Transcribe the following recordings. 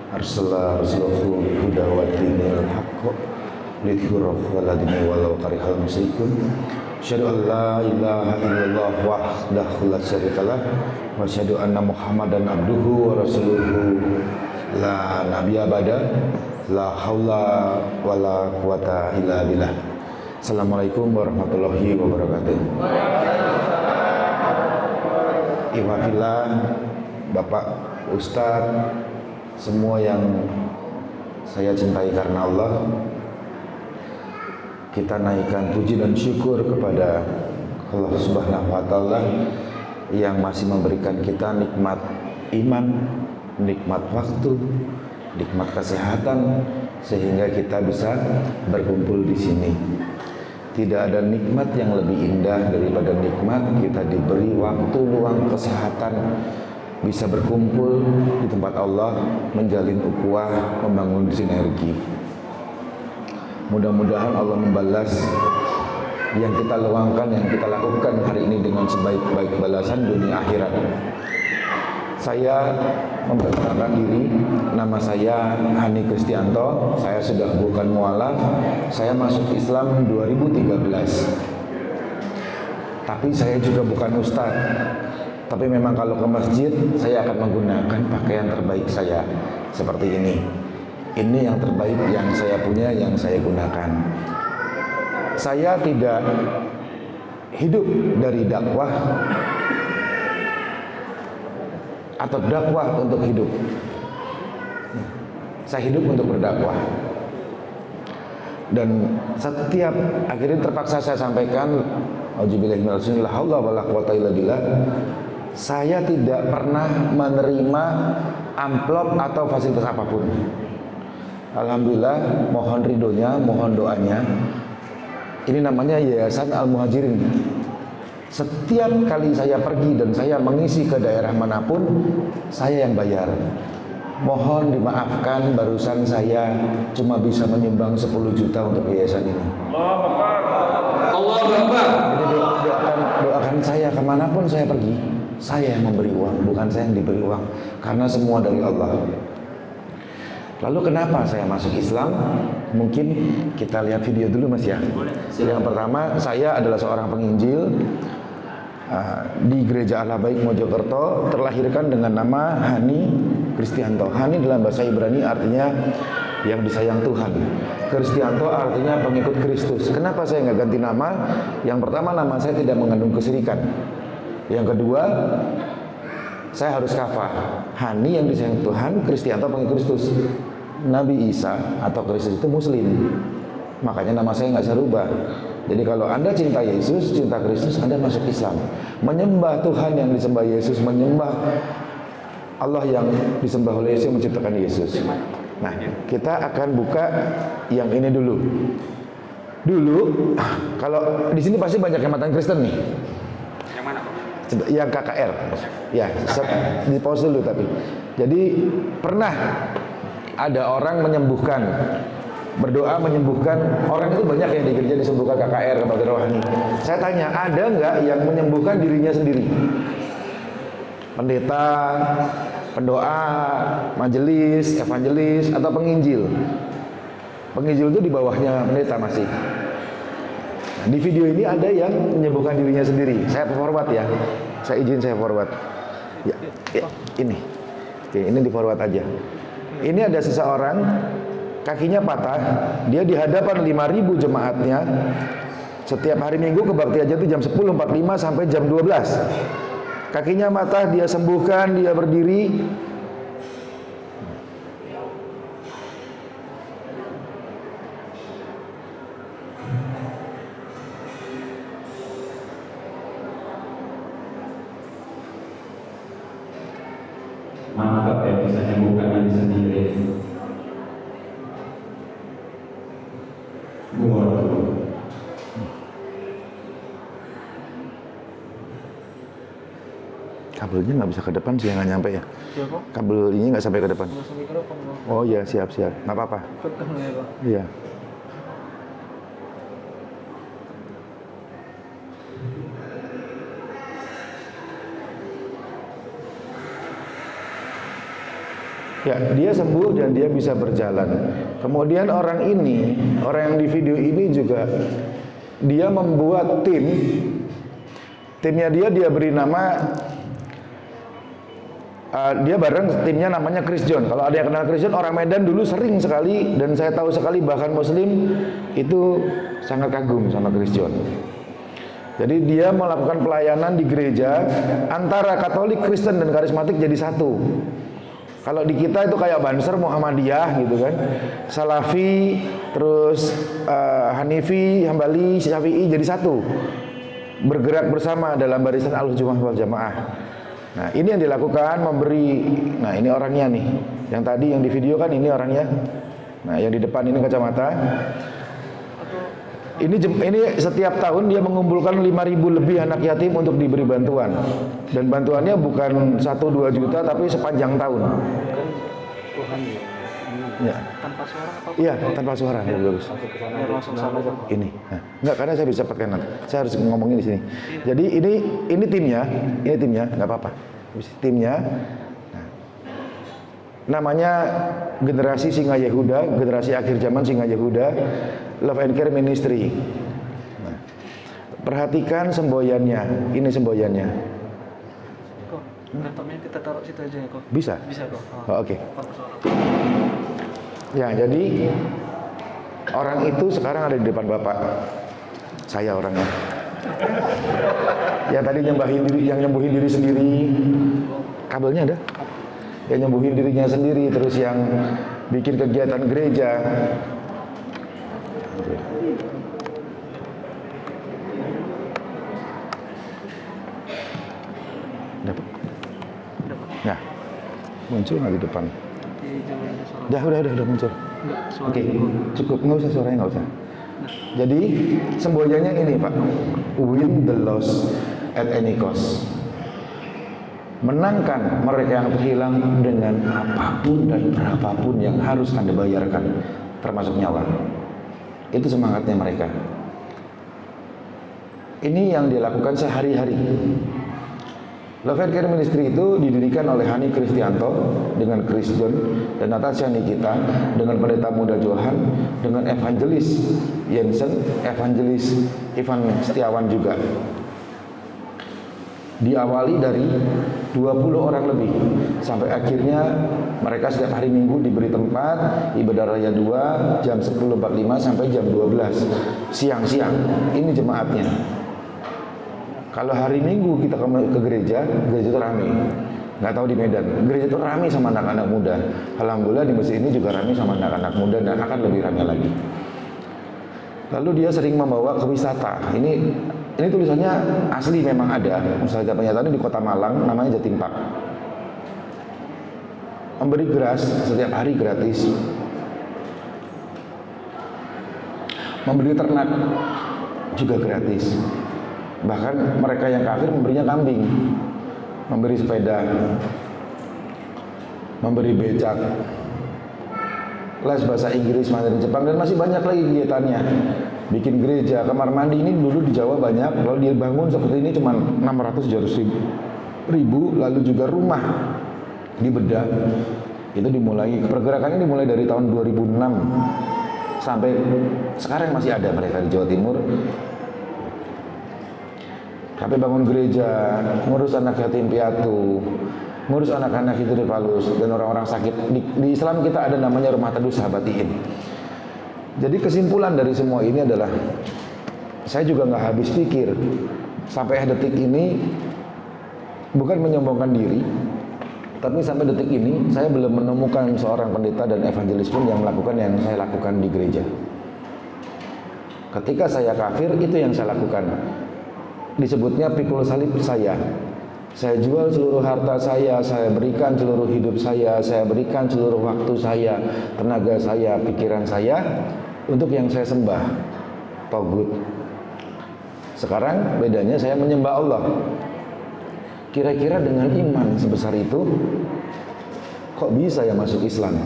arsala rasulahu bil huda wa dinil haqq lidhurahu waladini walau karihal musyrikun. Asyhadu an la ilaha illallah wahdahu la syarikalah wa asyhadu anna Muhammadan abduhu wa rasuluhu la nabiyya ba'da la haula wala quwata illa billah. Assalamualaikum warahmatullahi wabarakatuh. Ikhwafillah, Bapak Ustadz, semua yang saya cintai karena Allah, kita naikkan puji dan syukur kepada Allah Subhanahu wa Ta'ala yang masih memberikan kita nikmat iman, nikmat waktu, nikmat kesehatan, sehingga kita bisa berkumpul di sini. Tidak ada nikmat yang lebih indah daripada nikmat kita diberi waktu, luang, kesehatan, bisa berkumpul di tempat Allah, menjalin ukhuwah, membangun sinergi. Mudah-mudahan Allah membalas yang kita luangkan, yang kita lakukan hari ini dengan sebaik-baik balasan dunia akhirat. Saya memperkenalkan diri, nama saya Hani Kristianto. Saya sudah bukan mualaf, saya masuk Islam 2013. Tapi saya juga bukan ustadz. Tapi memang kalau ke masjid, saya akan menggunakan pakaian terbaik saya seperti ini. Ini yang terbaik yang saya punya, yang saya gunakan. Saya tidak hidup dari dakwah atau dakwah untuk hidup. Saya hidup untuk berdakwah. Dan setiap akhirnya terpaksa saya sampaikan, auzubillahi minasyaitonir rajim, la haula wala quwata illa billah. Saya tidak pernah menerima amplop atau fasilitas apapun. Alhamdulillah, mohon ridhonya, mohon doanya. Ini namanya Yayasan Al-Muhajirin. Setiap kali saya pergi dan saya mengisi ke daerah manapun, saya yang bayar. Mohon dimaafkan, barusan saya cuma bisa menyumbang 10 juta untuk yayasan ini. Allahu Akbar. Jadi doakan saya kemanapun saya pergi, saya yang memberi uang, bukan saya yang diberi uang. Karena semua dari Allah. Lalu kenapa saya masuk Islam? Mungkin kita lihat video dulu Mas ya. Yang pertama, saya adalah seorang penginjil di Gereja Allah Baik Mojokerto, terlahirkan dengan nama Hani Kristianto. Hani dalam bahasa Ibrani artinya yang disayang Tuhan. Kristianto artinya pengikut Kristus. Kenapa saya nggak ganti nama? Yang pertama, nama saya tidak mengandung kesyirikan. Yang kedua, saya harus kafah. Hani yang disayang Tuhan, Kristianto pengikut Kristus. Nabi Isa atau Kristus itu Muslim, makanya nama saya nggak saya rubah. Jadi kalau Anda cinta Yesus, cinta Kristus, Anda masuk Islam. Menyembah Tuhan yang disembah Yesus, menyembah Allah yang disembah oleh Yesus, yang menciptakan Yesus. Nah, kita akan buka yang ini dulu. Kalau di sini pasti banyak yang mantan Kristen nih. Yang mana? Yang KKR. Ya, di pause dulu tapi. Jadi pernah ada orang menyembuhkan, berdoa menyembuhkan orang, itu banyak yang di gereja disembuhkan KKR, lembaga rohani. Saya tanya, ada nggak yang menyembuhkan dirinya sendiri? Pendeta, pendoa, majelis, evangelis, atau penginjil? Penginjil itu di bawahnya pendeta masih. Nah, di video ini ada yang menyembuhkan dirinya sendiri. Saya forward ya. Saya izin saya forward. Ya, ini. Oke, ini di forward aja. Ini ada seseorang kakinya patah, dia di hadapan 5.000 jemaatnya. Setiap hari Minggu kebaktian aja itu jam 10.45 sampai jam 12. Kakinya patah, dia sembuhkan, dia berdiri. Mantap ya, bisa menyembuhkan diri sendiri. Kabelnya nggak bisa ke depan sih, nggak nyampe ya. Siapa? Kabel ini nggak sampai ke depan. Nggak sampai ke depan, Bang. Oh iya, siap, nggak apa-apa. Tekan ya, Bang. Iya. Ya, dia sembuh dan dia bisa berjalan. Kemudian orang yang di video ini juga dia membuat timnya dia beri nama dia bareng timnya namanya Chris John. Kalau ada yang kenal Chris John, orang Medan dulu sering sekali, dan saya tahu sekali bahkan Muslim itu sangat kagum sama Chris John. Jadi dia melakukan pelayanan di gereja antara Katolik, Kristen, dan karismatik jadi satu. Kalau di kita itu kayak Banser, Muhammadiyah gitu kan, Salafi, terus Hanifi, Hambali, Syafi'i jadi satu, bergerak bersama dalam barisan Ahlussunnah wal Jamaah. Nah, ini yang dilakukan, nah ini orangnya nih, yang tadi yang di video kan ini orangnya. Nah, yang di depan ini kacamata. Ini setiap tahun dia mengumpulkan 5.000 lebih anak yatim untuk diberi bantuan. Dan bantuannya bukan 1-2 juta tapi sepanjang tahun. Tuhan ya. Tanpa suara apa? Iya, tanpa suara. Ya, bagus. Langsung sama aja. Ini. Nah, enggak, karena saya bisa cepatkan nanti. Saya harus ngomongin di sini. Jadi ini timnya, enggak apa-apa. Timnya. Nah, namanya generasi Singa Yehuda, generasi akhir zaman Singa Yehuda, Love and Care Ministry. Nah, perhatikan semboyannya. Ini semboyannya. Kok laptopnya kita taruh situ aja ya kok? Bisa? Bisa kok. Oh, oke. Ya, jadi orang itu sekarang ada di depan Bapak. Saya orangnya. Yang tadi nyembuhin diri sendiri. Kabelnya ada? Yang nyembuhin dirinya sendiri, terus yang bikin kegiatan gereja. Dapat? Nah, muncul nggak di depan? Udah muncul. Oke, cukup, nggak usah suaranya, nggak usah. Jadi semboyannya ini Pak, win the loss at any cost. Menangkan mereka yang terhilang dengan apapun dan berapapun yang harus Anda bayarkan, termasuk nyawa. Itu semangatnya mereka. Ini yang dilakukan sehari-hari. Love and Care Ministry itu didirikan oleh Hani Kristianto dengan Chris John dan Natasha Nikita, dengan pendeta muda Johan, dengan evangelis Jensen, evangelis Ivan Setiawan juga. Diawali dari 20 orang lebih, sampai akhirnya mereka setiap hari Minggu diberi tempat ibadah raya 2 jam 10.45 sampai jam 12 siang-siang. Ini jemaatnya. Kalau hari Minggu kita ke gereja itu ramai. Nggak tahu di Medan, gereja itu ramai sama anak-anak muda. Alhamdulillah di masjid ini juga ramai sama anak-anak muda dan akan lebih ramai lagi. Lalu dia sering membawa ke wisata. Ini tulisannya asli memang ada. Misalnya penyataan di Kota Malang, namanya Jatim Park. Memberi beras setiap hari gratis. Memberi ternak juga gratis. Bahkan mereka yang kafir memberinya kambing, memberi sepeda, memberi becak, les bahasa Inggris, Mandarin, Jepang, dan masih banyak lagi kegiatannya. Bikin gereja, kamar mandi ini dulu di Jawa banyak, lalu dia bangun seperti ini cuma 600 ribu, lalu juga rumah dibedah. Itu pergerakannya dimulai dari tahun 2006 sampai sekarang masih ada mereka di Jawa Timur. Sampai bangun gereja, ngurus anak yatim piatu, ngurus anak-anak hidrofalus dan orang-orang sakit. Di Islam kita ada namanya rumah teduh sahabatiin. Jadi kesimpulan dari semua ini adalah, saya juga nggak habis pikir sampai detik ini, bukan menyombongkan diri, tapi sampai detik ini saya belum menemukan seorang pendeta dan evangelis pun yang melakukan yang saya lakukan di gereja. Ketika saya kafir, itu yang saya lakukan. Disebutnya pikul salib saya. Saya jual seluruh harta saya berikan seluruh hidup saya berikan seluruh waktu saya, tenaga saya, pikiran saya untuk yang saya sembah, Togut. Sekarang bedanya saya menyembah Allah. Kira-kira dengan iman sebesar itu, kok bisa ya masuk Islam?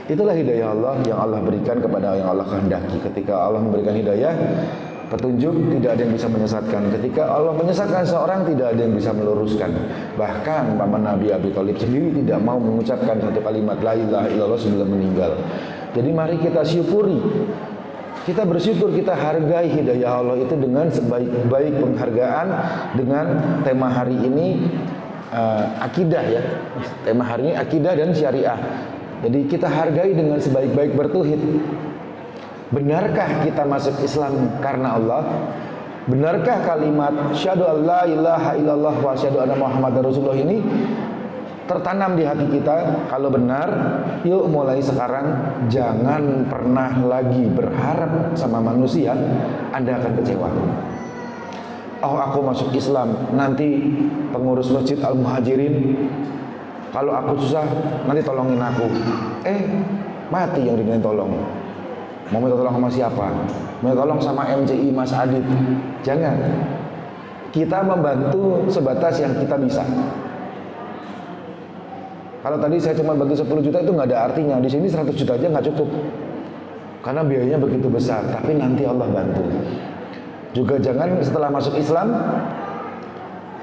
Itulah hidayah Allah yang Allah berikan kepada yang Allah kehendaki. Ketika Allah memberikan hidayah, petunjuk, tidak ada yang bisa menyesatkan. Ketika Allah menyesatkan seorang, tidak ada yang bisa meluruskan. Bahkan paman Nabi Abi Thalib sendiri tidak mau mengucapkan satu kalimat la ilaha illallah sebelum meninggal. Jadi mari kita syukuri, kita bersyukur, kita hargai hidayah Allah itu dengan sebaik-baik penghargaan. Dengan tema hari ini akidah ya. Tema hari ini akidah dan syariah. Jadi kita hargai dengan sebaik-baik bertauhid. Benarkah kita masuk Islam karena Allah? Benarkah kalimat syahadu an la ilaha illallah wa syahadu anna Muhammadar Rasulullah ini tertanam di hati kita? Kalau benar, yuk mulai sekarang jangan pernah lagi berharap sama manusia, Anda akan kecewa. Oh, aku masuk Islam, nanti pengurus masjid Al-Muhajirin kalau aku susah nanti tolongin aku. Mati yang diminta tolong. Mau minta tolong sama siapa? Minta tolong sama MCI Mas Adit. Jangan. Kita membantu sebatas yang kita bisa. Kalau tadi saya cuma bagi 10 juta itu nggak ada artinya. Di sini 100 juta aja nggak cukup. Karena biayanya begitu besar. Tapi nanti Allah bantu. Juga jangan setelah masuk Islam,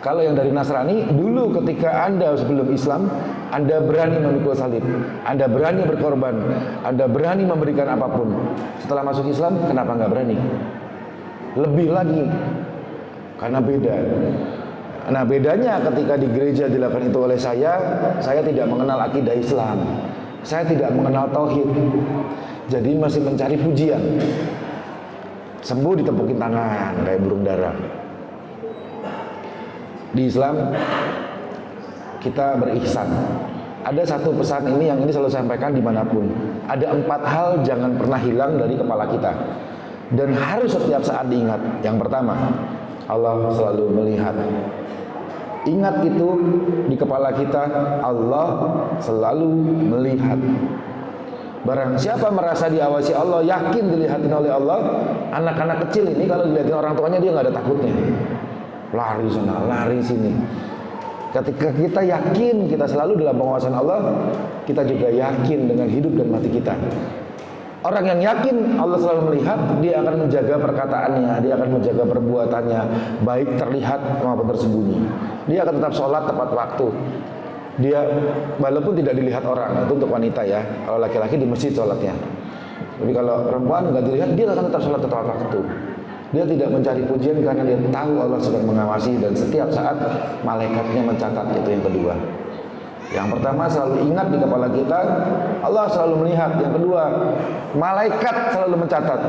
kalau yang dari Nasrani, dulu ketika Anda sebelum Islam, Anda berani memikul salib, Anda berani berkorban, Anda berani memberikan apapun. Setelah masuk Islam, kenapa nggak berani? Lebih lagi, karena beda. Nah, bedanya ketika di gereja dilakukan itu oleh saya tidak mengenal akidah Islam, saya tidak mengenal tauhid, jadi masih mencari pujian. Sembuh ditepukin tangan kayak burung dara. Di Islam kita berihsan. Ada satu pesan ini yang ini selalu sampaikan dimanapun. Ada 4 hal jangan pernah hilang dari kepala kita dan harus setiap saat diingat. Yang pertama, Allah selalu melihat. Ingat itu di kepala kita, Allah selalu melihat. Barang siapa merasa diawasi Allah, yakin dilihatin oleh Allah, anak-anak kecil ini kalau dilihatin orang tuanya dia nggak ada takutnya. Lari sana, lari sini. Ketika kita yakin kita selalu dalam pengawasan Allah, kita juga yakin dengan hidup dan mati kita. Orang yang yakin Allah selalu melihat, dia akan menjaga perkataannya, dia akan menjaga perbuatannya, baik terlihat maupun tersembunyi. Dia akan tetap sholat tepat waktu. Dia walaupun tidak dilihat orang, itu untuk wanita ya. Kalau laki-laki di masjid sholatnya. Tapi kalau perempuan nggak dilihat, dia akan tetap sholat tepat waktu. Dia tidak mencari pujian karena dia tahu Allah sedang mengawasi dan setiap saat malaikatnya mencatat. Itu yang kedua. Yang pertama, selalu ingat di kepala kita, Allah selalu melihat. Yang kedua, malaikat selalu mencatat.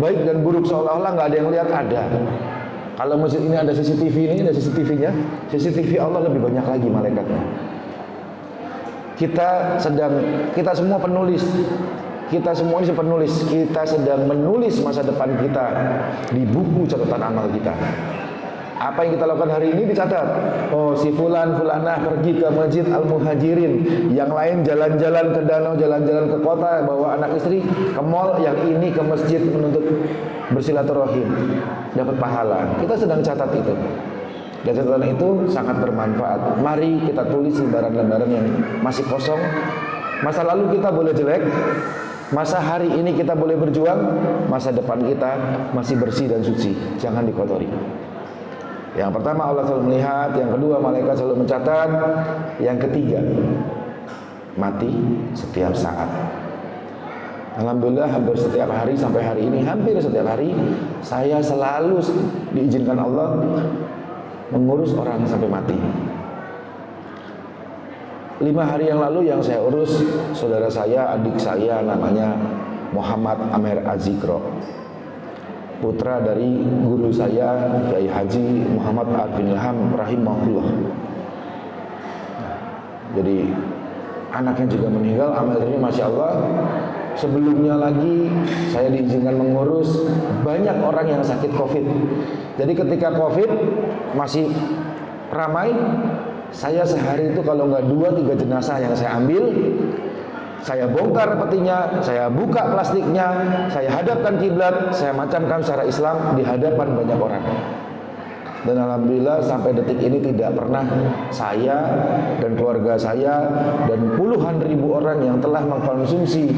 Baik dan buruk seolah-olah nggak ada yang lihat, ada. Kalau masjid ini ada CCTV, ini ada CCTV-nya. CCTV Allah lebih banyak lagi malaikatnya. Kita semua penulis. Kita semua ini penulis. Kita sedang menulis masa depan kita di buku catatan amal kita. Apa yang kita lakukan hari ini dicatat. Oh, si fulan fulanah pergi ke Masjid Al-Muhajirin, yang lain jalan-jalan ke danau, jalan-jalan ke kota, bawa anak istri ke mall, yang ini ke masjid menuntut bersilaturahim, dapat pahala. Kita sedang catat itu. Dan catatan itu sangat bermanfaat. Mari kita tulis lembaran-lembaran yang masih kosong. Masa lalu kita boleh jelek, masa hari ini kita boleh berjuang, masa depan kita masih bersih dan suci. Jangan dikotori. Yang pertama, Allah selalu melihat. Yang kedua, malaikat selalu mencatat. Yang ketiga, mati setiap saat. Alhamdulillah hampir setiap hari sampai hari ini, hampir setiap hari saya selalu diizinkan Allah mengurus orang sampai mati. 5 hari yang lalu yang saya urus saudara saya, adik saya, namanya Muhammad Amer Azikro, putra dari guru saya Kiai Haji Muhammad Arfin Ilham rahimahullah. Jadi anaknya juga meninggal. Amalnya Masya Allah. Sebelumnya lagi saya diizinkan mengurus banyak orang yang sakit COVID. Jadi ketika COVID masih ramai, saya sehari itu kalau nggak 2-3 jenazah yang saya ambil, saya bongkar petinya, saya buka plastiknya, saya hadapkan kiblat, saya macamkan secara Islam di hadapan banyak orang. Dan alhamdulillah sampai detik ini tidak pernah saya dan keluarga saya dan puluhan ribu orang yang telah mengkonsumsi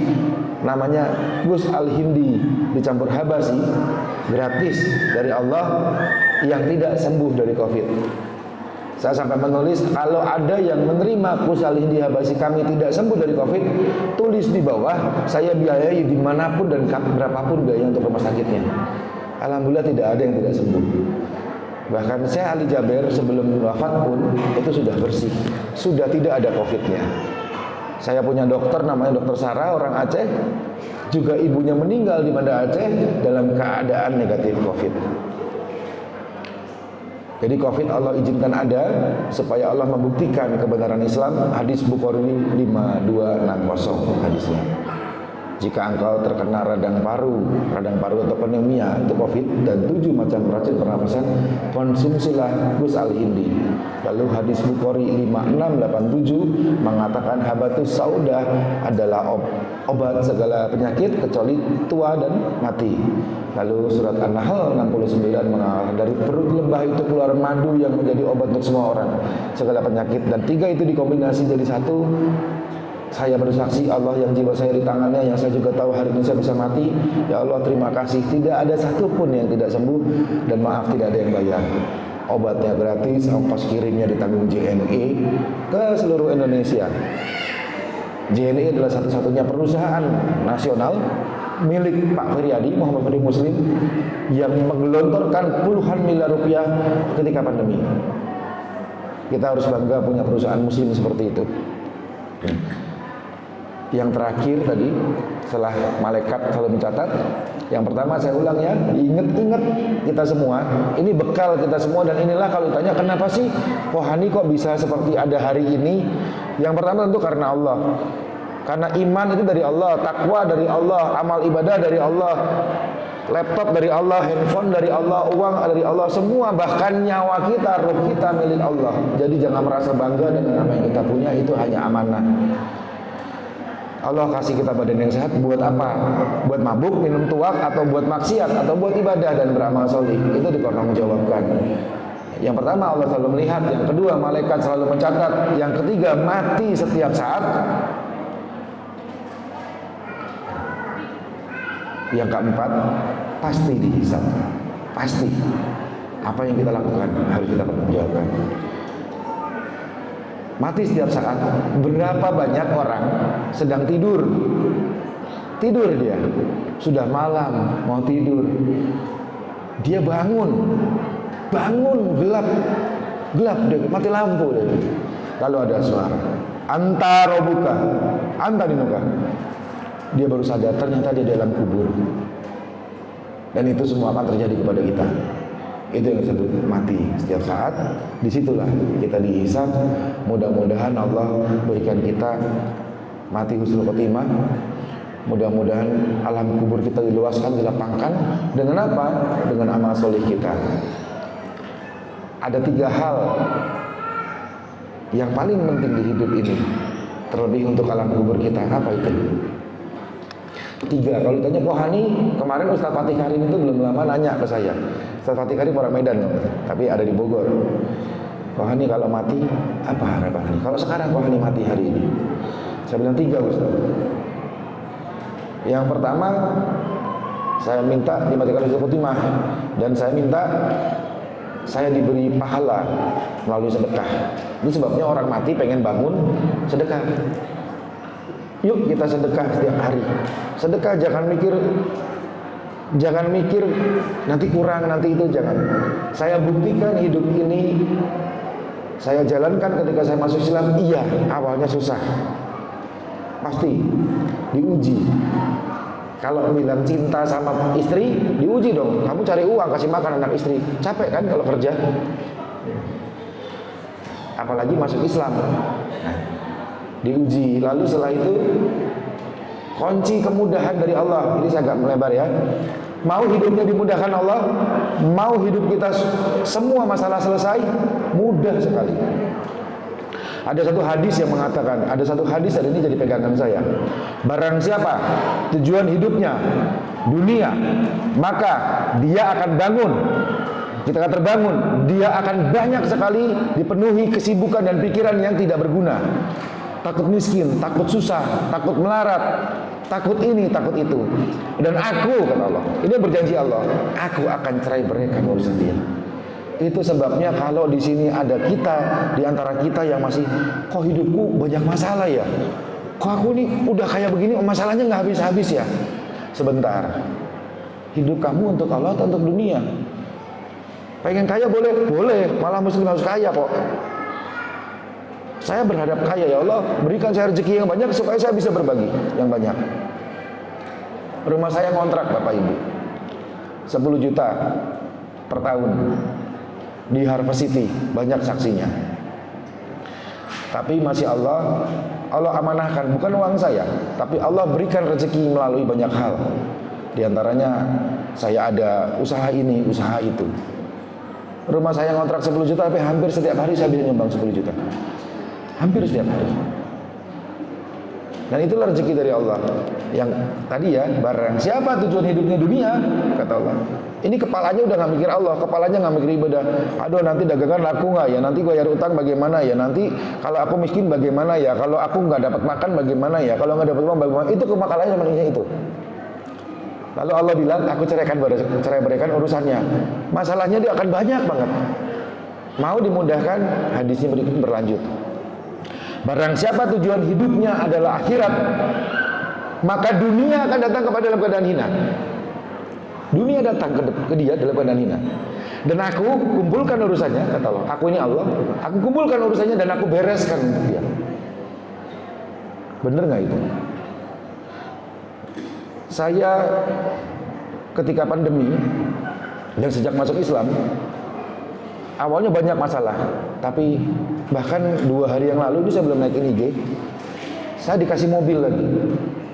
namanya Gus Al-Hindi dicampur Habasyi, gratis dari Allah, yang tidak sembuh dari COVID. Saya sampai menulis, kalau ada yang menerima Gus Al-Hindi Habasyi kami tidak sembuh dari COVID, tulis di bawah, saya biayai dimanapun dan berapapun biaya untuk rumah sakitnya. Alhamdulillah tidak ada yang tidak sembuh. Bahkan saya Ali Jaber sebelum wafat pun itu sudah bersih, sudah tidak ada COVID-nya. Saya punya dokter namanya Dokter Sarah, orang Aceh, juga ibunya meninggal di Banda Aceh dalam keadaan negatif COVID. Jadi COVID Allah izinkan ada supaya Allah membuktikan kebenaran Islam. Hadis Bukhari 5260 hadisnya. Jika engkau terkena radang paru atau pneumonia itu COVID dan 7 macam racun pernapasan, konsumsilah Gus Al-Hindi. Lalu hadis Bukhari 5687 mengatakan habatus sauda adalah obat segala penyakit kecuali tua dan mati. Lalu surat An-Nahl 69 mengatakan dari perut lebah itu keluar madu yang menjadi obat untuk semua orang, segala penyakit, dan 3 itu dikombinasi jadi satu. Saya bersaksi Allah yang jiwa saya di tangannya, yang saya juga tahu hari ini saya bisa mati. Ya Allah, terima kasih, tidak ada satupun yang tidak sembuh, dan maaf tidak ada yang bayar. Obatnya gratis, ongkos kirimnya ditanggung JNE ke seluruh Indonesia. JNE adalah satu-satunya perusahaan nasional milik Pak Feryadi, Muhammad Ferry Muslim, yang menggelontorkan puluhan miliar rupiah ketika pandemi. Kita harus bangga punya perusahaan muslim seperti itu. Yang terakhir tadi, setelah malaikat selalu mencatat, yang pertama saya ulang ya, ingat-ingat kita semua, ini bekal kita semua, dan inilah kalau ditanya kenapa sih Kohani kok bisa seperti ada hari ini. Yang pertama tentu karena Allah, karena iman itu dari Allah, takwa dari Allah, amal ibadah dari Allah, laptop dari Allah, handphone dari Allah, uang dari Allah, semua, bahkan nyawa kita, ruh kita milik Allah. Jadi jangan merasa bangga dengan apa yang kita punya, itu hanya amanah. Allah kasih kita badan yang sehat buat apa? Buat mabuk, minum tuak, atau buat maksiat, atau buat ibadah dan beramal soleh? Itu dipertanggungjawabkan. Yang pertama Allah selalu melihat, yang kedua malaikat selalu mencatat, yang ketiga mati setiap saat, yang keempat pasti dihisab, pasti apa yang kita lakukan harus kita pertanggungjawabkan. Mati setiap saat. Berapa banyak orang sedang tidur dia, sudah malam mau tidur, dia bangun gelap dia mati lampu dia. Lalu ada suara anta robuka anta dinuka, dia baru sadar ternyata dia dalam kubur. Dan itu semua akan terjadi kepada kita. Itu yang disebut mati setiap saat. Disitulah kita dihisab. Mudah-mudahan Allah berikan kita mati husnul khotimah. Mudah-mudahan alam kubur kita diluaskan, dilapangkan. Dengan apa? Dengan amal soleh kita. Ada 3 hal yang paling penting di hidup ini, terlebih untuk alam kubur kita. Apa itu? 3. Kalau ditanya Kohani, kemarin Ustaz Fatih Karim itu belum lama nanya ke saya. Ustaz Fatih Karim orang Medan, tapi ada di Bogor. Kohani kalau mati, apa harapan? Kalau sekarang Kohani mati hari ini, saya bilang 3 Ustaz. Yang pertama, saya minta dimatikan husnul khotimah, dan saya minta saya diberi pahala melalui sedekah. Ini sebabnya orang mati pengen bangun sedekah. Yuk kita sedekah setiap hari. Sedekah, jangan mikir nanti kurang, nanti itu, jangan. Saya buktikan hidup ini saya jalankan ketika saya masuk Islam. Iya, awalnya susah, pasti diuji. Kalau bilang cinta sama istri, diuji dong. Kamu cari uang, kasih makan anak istri, capek kan kalau kerja. Apalagi masuk Islam, diuji. Lalu setelah itu kunci kemudahan dari Allah. Ini saya agak melebar ya. Mau hidupnya dimudahkan Allah, mau hidup kita semua masalah selesai, mudah sekali. Ada satu hadis yang mengatakan, ada satu hadis hari ini jadi pegangan saya. Barang siapa tujuan hidupnya dunia, maka dia akan bangun. Kita akan terbangun, dia akan banyak sekali dipenuhi kesibukan dan pikiran yang tidak berguna. takut miskin, takut susah, takut melarat, takut ini, takut itu. Dan aku, kata Allah, ini berjanji Allah, aku akan cerai beraikan urusan dia. Itu sebabnya kalau di sini ada kita, di antara kita yang masih, kok hidupku banyak masalah ya, kok aku nih udah kayak begini, masalahnya nggak habis-habis ya. Sebentar, hidup kamu untuk Allah atau untuk dunia? Pengen kaya boleh, boleh, malah muslim harus kaya kok. Saya berharap kaya, ya Allah berikan saya rezeki yang banyak supaya saya bisa berbagi yang banyak. Rumah saya kontrak Bapak Ibu 10 juta per tahun di Harvest City, banyak saksinya. Tapi masih Allah amanahkan, bukan uang saya, tapi Allah berikan rezeki melalui banyak hal. Di antaranya saya ada usaha ini, usaha itu. Rumah saya kontrak 10 juta, tapi hampir setiap hari saya bisa nyumbang 10 juta. Hampir setiap hari. Dan itulah rezeki dari Allah. Yang tadi ya, barang siapa tujuan hidupnya dunia, kata Allah, ini kepalanya udah gak mikir Allah, kepalanya gak mikir ibadah. Aduh, nanti dagangan laku gak ya, nanti bayar utang bagaimana ya, nanti kalau aku miskin bagaimana ya, kalau aku gak dapat makan bagaimana ya, kalau gak dapat uang bagaimana. Itu kepalanya manusia itu. Lalu Allah bilang, aku cerai beraikan urusannya. Masalahnya dia akan banyak banget. Mau dimudahkan, hadisnya berikut berlanjut. Barang siapa tujuan hidupnya adalah akhirat, maka dunia akan datang kepada dalam keadaan hina. Dunia datang ke dia dalam keadaan hina. Dan aku kumpulkan urusannya, kata Allah. Aku ini Allah, aku kumpulkan urusannya dan aku bereskan dia. Bener gak itu? Saya ketika pandemi dan sejak masuk Islam, awalnya banyak masalah, tapi bahkan 2 hari yang lalu itu saya belum naikin IG, saya dikasih mobil lagi.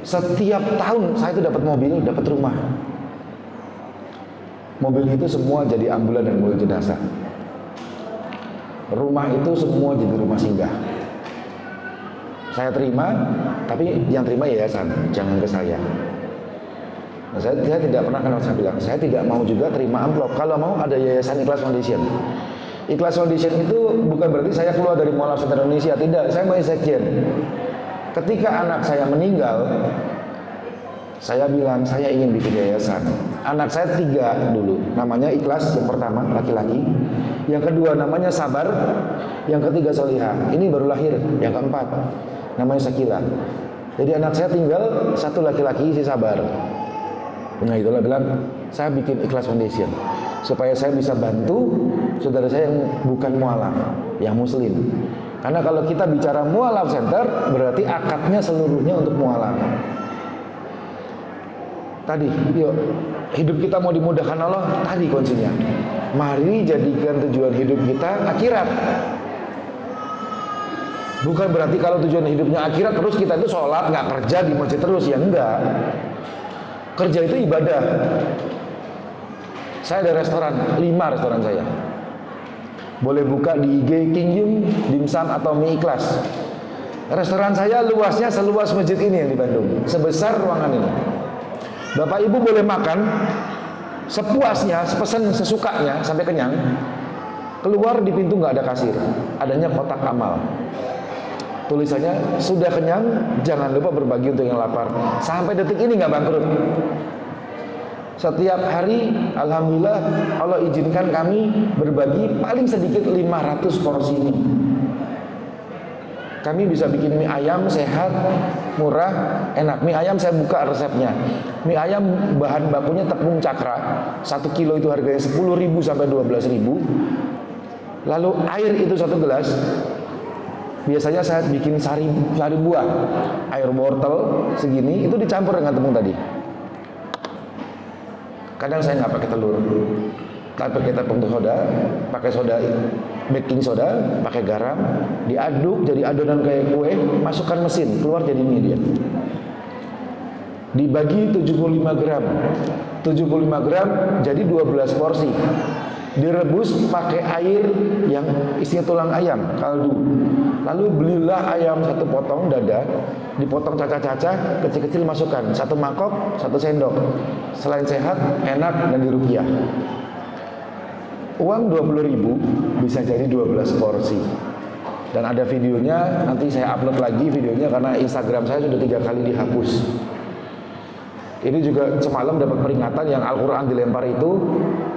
Setiap tahun saya itu dapat mobil, dapat rumah. Mobil itu semua jadi ambulan dan mobil jenazah. Rumah itu semua jadi rumah singgah. Saya terima, tapi yang terima yayasan, jangan ke saya. Nah, saya tidak pernah, kan saya bilang, saya tidak mau juga terima amplop. Kalau mau ada yayasan Ikhlas Foundation. Ikhlas Foundation itu bukan berarti saya keluar dari Mualaf Center Indonesia, tidak. Saya mau sekjen. Ketika anak saya meninggal, saya bilang saya ingin bikin yayasan. Anak saya 3 dulu, namanya Ikhlas, yang pertama laki-laki, yang kedua namanya Sabar, yang ketiga Solihah. Ini baru lahir, yang keempat namanya Sakila. Jadi anak saya tinggal 1 laki-laki, si Sabar. Nah itulah bilang, saya bikin Ikhlas Foundation supaya saya bisa bantu saudara saya yang bukan mualaf, yang muslim. Karena kalau kita bicara mualaf center, berarti akadnya seluruhnya untuk mualaf. Tadi, yuk, hidup kita mau dimudahkan Allah, tadi kuncinya. Mari jadikan tujuan hidup kita akhirat. Bukan berarti kalau tujuan hidupnya akhirat terus kita itu sholat, nggak kerja di masjid terus, ya enggak. Kerja itu ibadah. Saya ada restoran, 5 restoran saya. Boleh buka di IG King Yum, Dimsum atau Mie Ikhlas. Restoran saya luasnya seluas masjid ini yang di Bandung, sebesar ruangan ini. Bapak Ibu boleh makan sepuasnya, sepesan sesukanya sampai kenyang. Keluar di pintu nggak ada kasir, adanya kotak amal. Tulisannya, sudah kenyang, jangan lupa berbagi untuk yang lapar. Sampai detik ini nggak bangkrut. Setiap hari, alhamdulillah, Allah izinkan kami berbagi paling sedikit 500 porsi mie. Kami bisa bikin mie ayam sehat, murah, enak. Mie ayam saya buka resepnya. Mie ayam bahan bakunya tepung cakra. 1 kilo itu harganya 10.000 sampai 12.000. Lalu air itu 1 gelas. Biasanya saya bikin sari buah, air wortel segini, itu dicampur dengan tepung tadi. Kadang saya nggak pakai telur, tapi pakai tepung soda, pakai soda, baking soda, pakai garam, diaduk jadi adonan kayak kue, masukkan mesin, keluar jadi mie dia. Dibagi 75 gram, 75 gram jadi 12 porsi. Direbus pakai air yang isinya tulang ayam, kaldu. Lalu belilah ayam 1 potong dada, dipotong cacah-cacah, kecil-kecil masukkan 1 mangkok, 1 sendok. Selain sehat, enak dan dirupiah. Uang 20.000 bisa jadi 12 porsi. Dan ada videonya, nanti saya upload lagi videonya karena Instagram saya sudah 3 kali dihapus. Ini juga semalam dapat peringatan yang Al-Quran dilempar itu.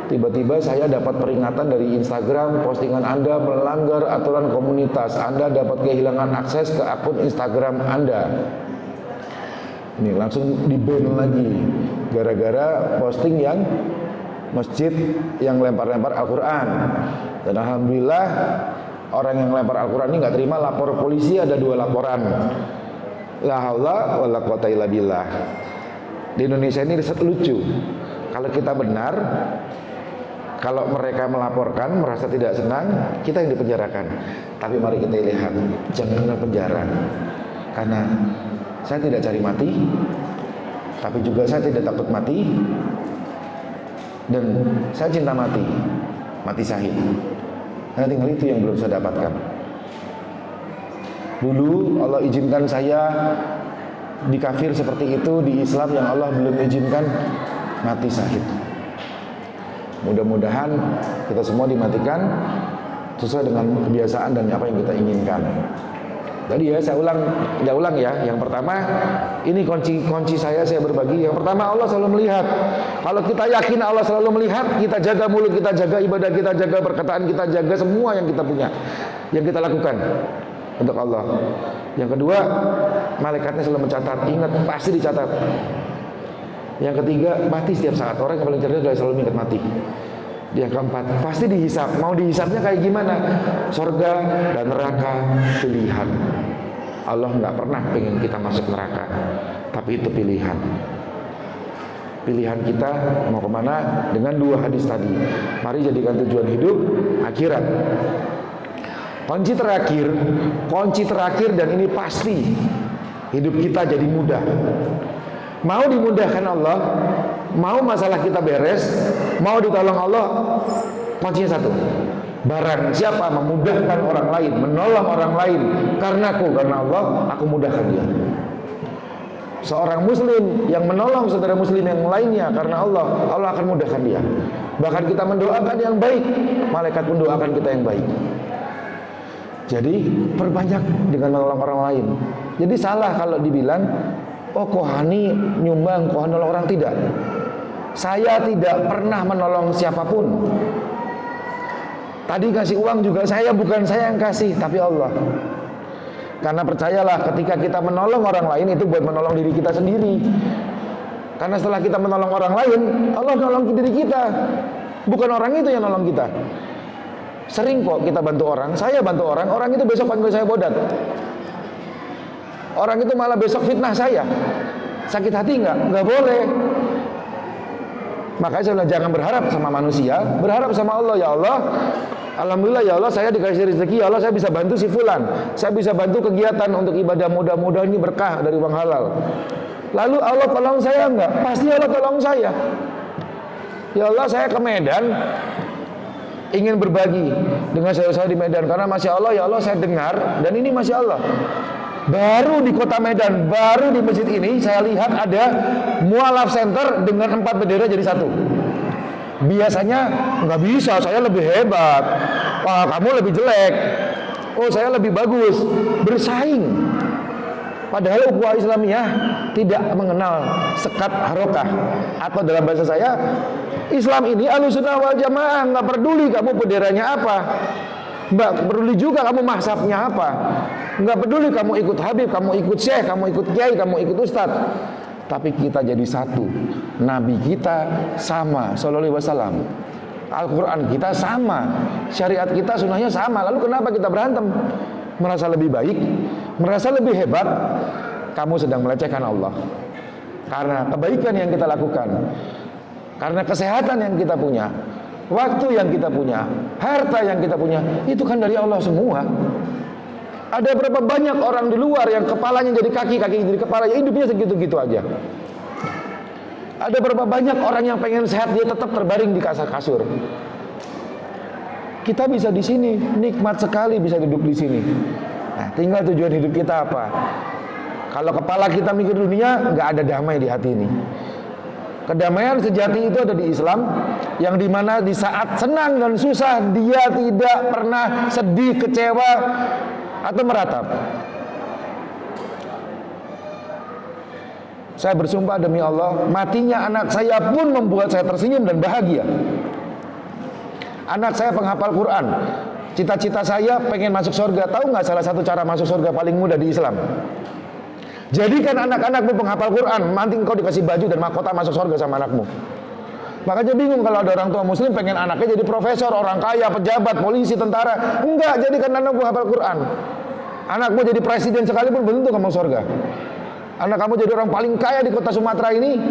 Tiba-tiba saya dapat peringatan dari Instagram, postingan Anda melanggar aturan komunitas, Anda dapat kehilangan akses ke akun Instagram Anda. Ini langsung di-ban lagi gara-gara posting yang masjid yang lempar-lempar Al-Quran. Dan alhamdulillah orang yang lempar Al-Quran ini nggak terima lapor polisi, ada 2 laporan. La haula wala quwata illa billah. Di Indonesia ini lucu. Kalau kita benar, kalau mereka melaporkan merasa tidak senang, kita yang dipenjarakan. Tapi mari kita lihat, jangan kena penjara. Karena saya tidak cari mati, tapi juga saya tidak takut mati, dan saya cinta mati syahid. Karena tinggal itu yang belum saya dapatkan. Dulu Allah izinkan saya di kafir seperti itu, di Islam yang Allah belum izinkan mati syahid. Mudah-mudahan kita semua dimatikan sesuai dengan kebiasaan dan apa yang kita inginkan. Jadi ya saya ulang ya. Yang pertama, ini kunci saya berbagi. Yang pertama, Allah selalu melihat. Kalau kita yakin Allah selalu melihat, kita jaga mulut, kita jaga ibadah, kita jaga perkataan, kita jaga semua yang kita punya, yang kita lakukan untuk Allah. Yang kedua, malaikatnya selalu mencatat. Ingat, pasti dicatat. Yang ketiga, mati setiap saat. Orang yang paling cerdas selalu ingat mati. Yang keempat, pasti dihisap. Mau dihisapnya kayak gimana? Surga dan neraka pilihan. Allah nggak pernah pengen kita masuk neraka, tapi itu pilihan. Pilihan kita mau kemana dengan 2 hadis tadi. Mari jadikan tujuan hidup akhirat. Kunci terakhir dan ini pasti hidup kita jadi mudah. Mau dimudahkan Allah, mau masalah kita beres, mau ditolong Allah, kuncinya satu. Barang siapa memudahkan orang lain, menolong orang lain karena Allah, aku mudahkan dia. Seorang muslim yang menolong saudara muslim yang lainnya karena Allah akan mudahkan dia. Bahkan kita mendoakan yang baik, malaikat mendoakan kita yang baik. Jadi perbanyak dengan menolong orang lain. Jadi salah kalau dibilang, oh kohani nyumbang, kohani nolong orang. Tidak. Saya tidak pernah menolong siapapun. Tadi kasih uang juga bukan saya yang kasih, tapi Allah. Karena percayalah, ketika kita menolong orang lain itu buat menolong diri kita sendiri. Karena setelah kita menolong orang lain, Allah nolong diri kita. Bukan orang itu yang nolong kita. Sering kok kita bantu orang, saya bantu orang itu besok panggil saya bodat. Orang itu malah besok fitnah saya. Sakit hati nggak boleh. Makanya saya bilang jangan berharap sama manusia, berharap sama Allah. Ya Allah, alhamdulillah ya Allah, saya dikasih rezeki. Ya Allah, saya bisa bantu si fulan, saya bisa bantu kegiatan untuk ibadah, mudah-mudahan ini berkah dari uang halal. Lalu Allah tolong saya enggak? Pasti Allah tolong saya. Ya Allah, saya ke Medan ingin berbagi dengan saya di Medan karena masya Allah, ya Allah, saya dengar dan ini masya Allah. Baru di kota Medan, baru di masjid ini saya lihat ada mualaf center dengan 4 bendera jadi satu. Biasanya nggak bisa, saya lebih hebat. Wah, kamu lebih jelek. Oh, saya lebih bagus. Bersaing. Padahal ukhuwah Islamiyah tidak mengenal sekat harokah. Atau dalam bahasa saya, Islam ini Ahlussunnah wal Jamaah, nggak peduli kamu benderanya apa, nggak peduli juga kamu mazhabnya apa, nggak peduli kamu ikut Habib, kamu ikut Syekh, kamu ikut Kiai, kamu ikut Ustadz. Tapi kita jadi satu. Nabi kita sama, sallallahu alaihi wasallam. Al-Quran kita sama, syariat kita, sunnahnya sama. Lalu kenapa kita berantem? Merasa lebih baik, merasa lebih hebat. Kamu sedang melecehkan Allah. Karena kebaikan yang kita lakukan, karena kesehatan yang kita punya, waktu yang kita punya, harta yang kita punya, itu kan dari Allah semua. Ada berapa banyak orang di luar yang kepalanya jadi kaki, kakinya jadi kepala, hidupnya segitu-gitu aja. Ada berapa banyak orang yang pengen sehat, dia tetap terbaring di kasur. Kita bisa di sini, nikmat sekali bisa duduk di sini. Nah, tinggal tujuan hidup kita apa? Kalau kepala kita mikir dunia, nggak ada damai di hati ini. Kedamaian sejati itu ada di Islam, yang dimana di saat senang dan susah dia tidak pernah sedih, kecewa, atau meratap? Saya bersumpah demi Allah, matinya anak saya pun membuat saya tersenyum dan bahagia. Anak saya penghafal Quran. Cita-cita saya pengen masuk surga. Tahu nggak salah satu cara masuk surga paling mudah di Islam? Jadikan anak-anakmu penghafal Quran. Nanti engkau dikasih baju dan mahkota masuk surga sama anakmu. Makanya bingung kalau ada orang tua muslim pengen anaknya jadi profesor, orang kaya, pejabat, polisi, tentara. Enggak, jadikan anakmu hafal Quran. Anakmu jadi presiden sekalipun belum tentu kamu surga. Anak kamu jadi orang paling kaya di kota Sumatera ini,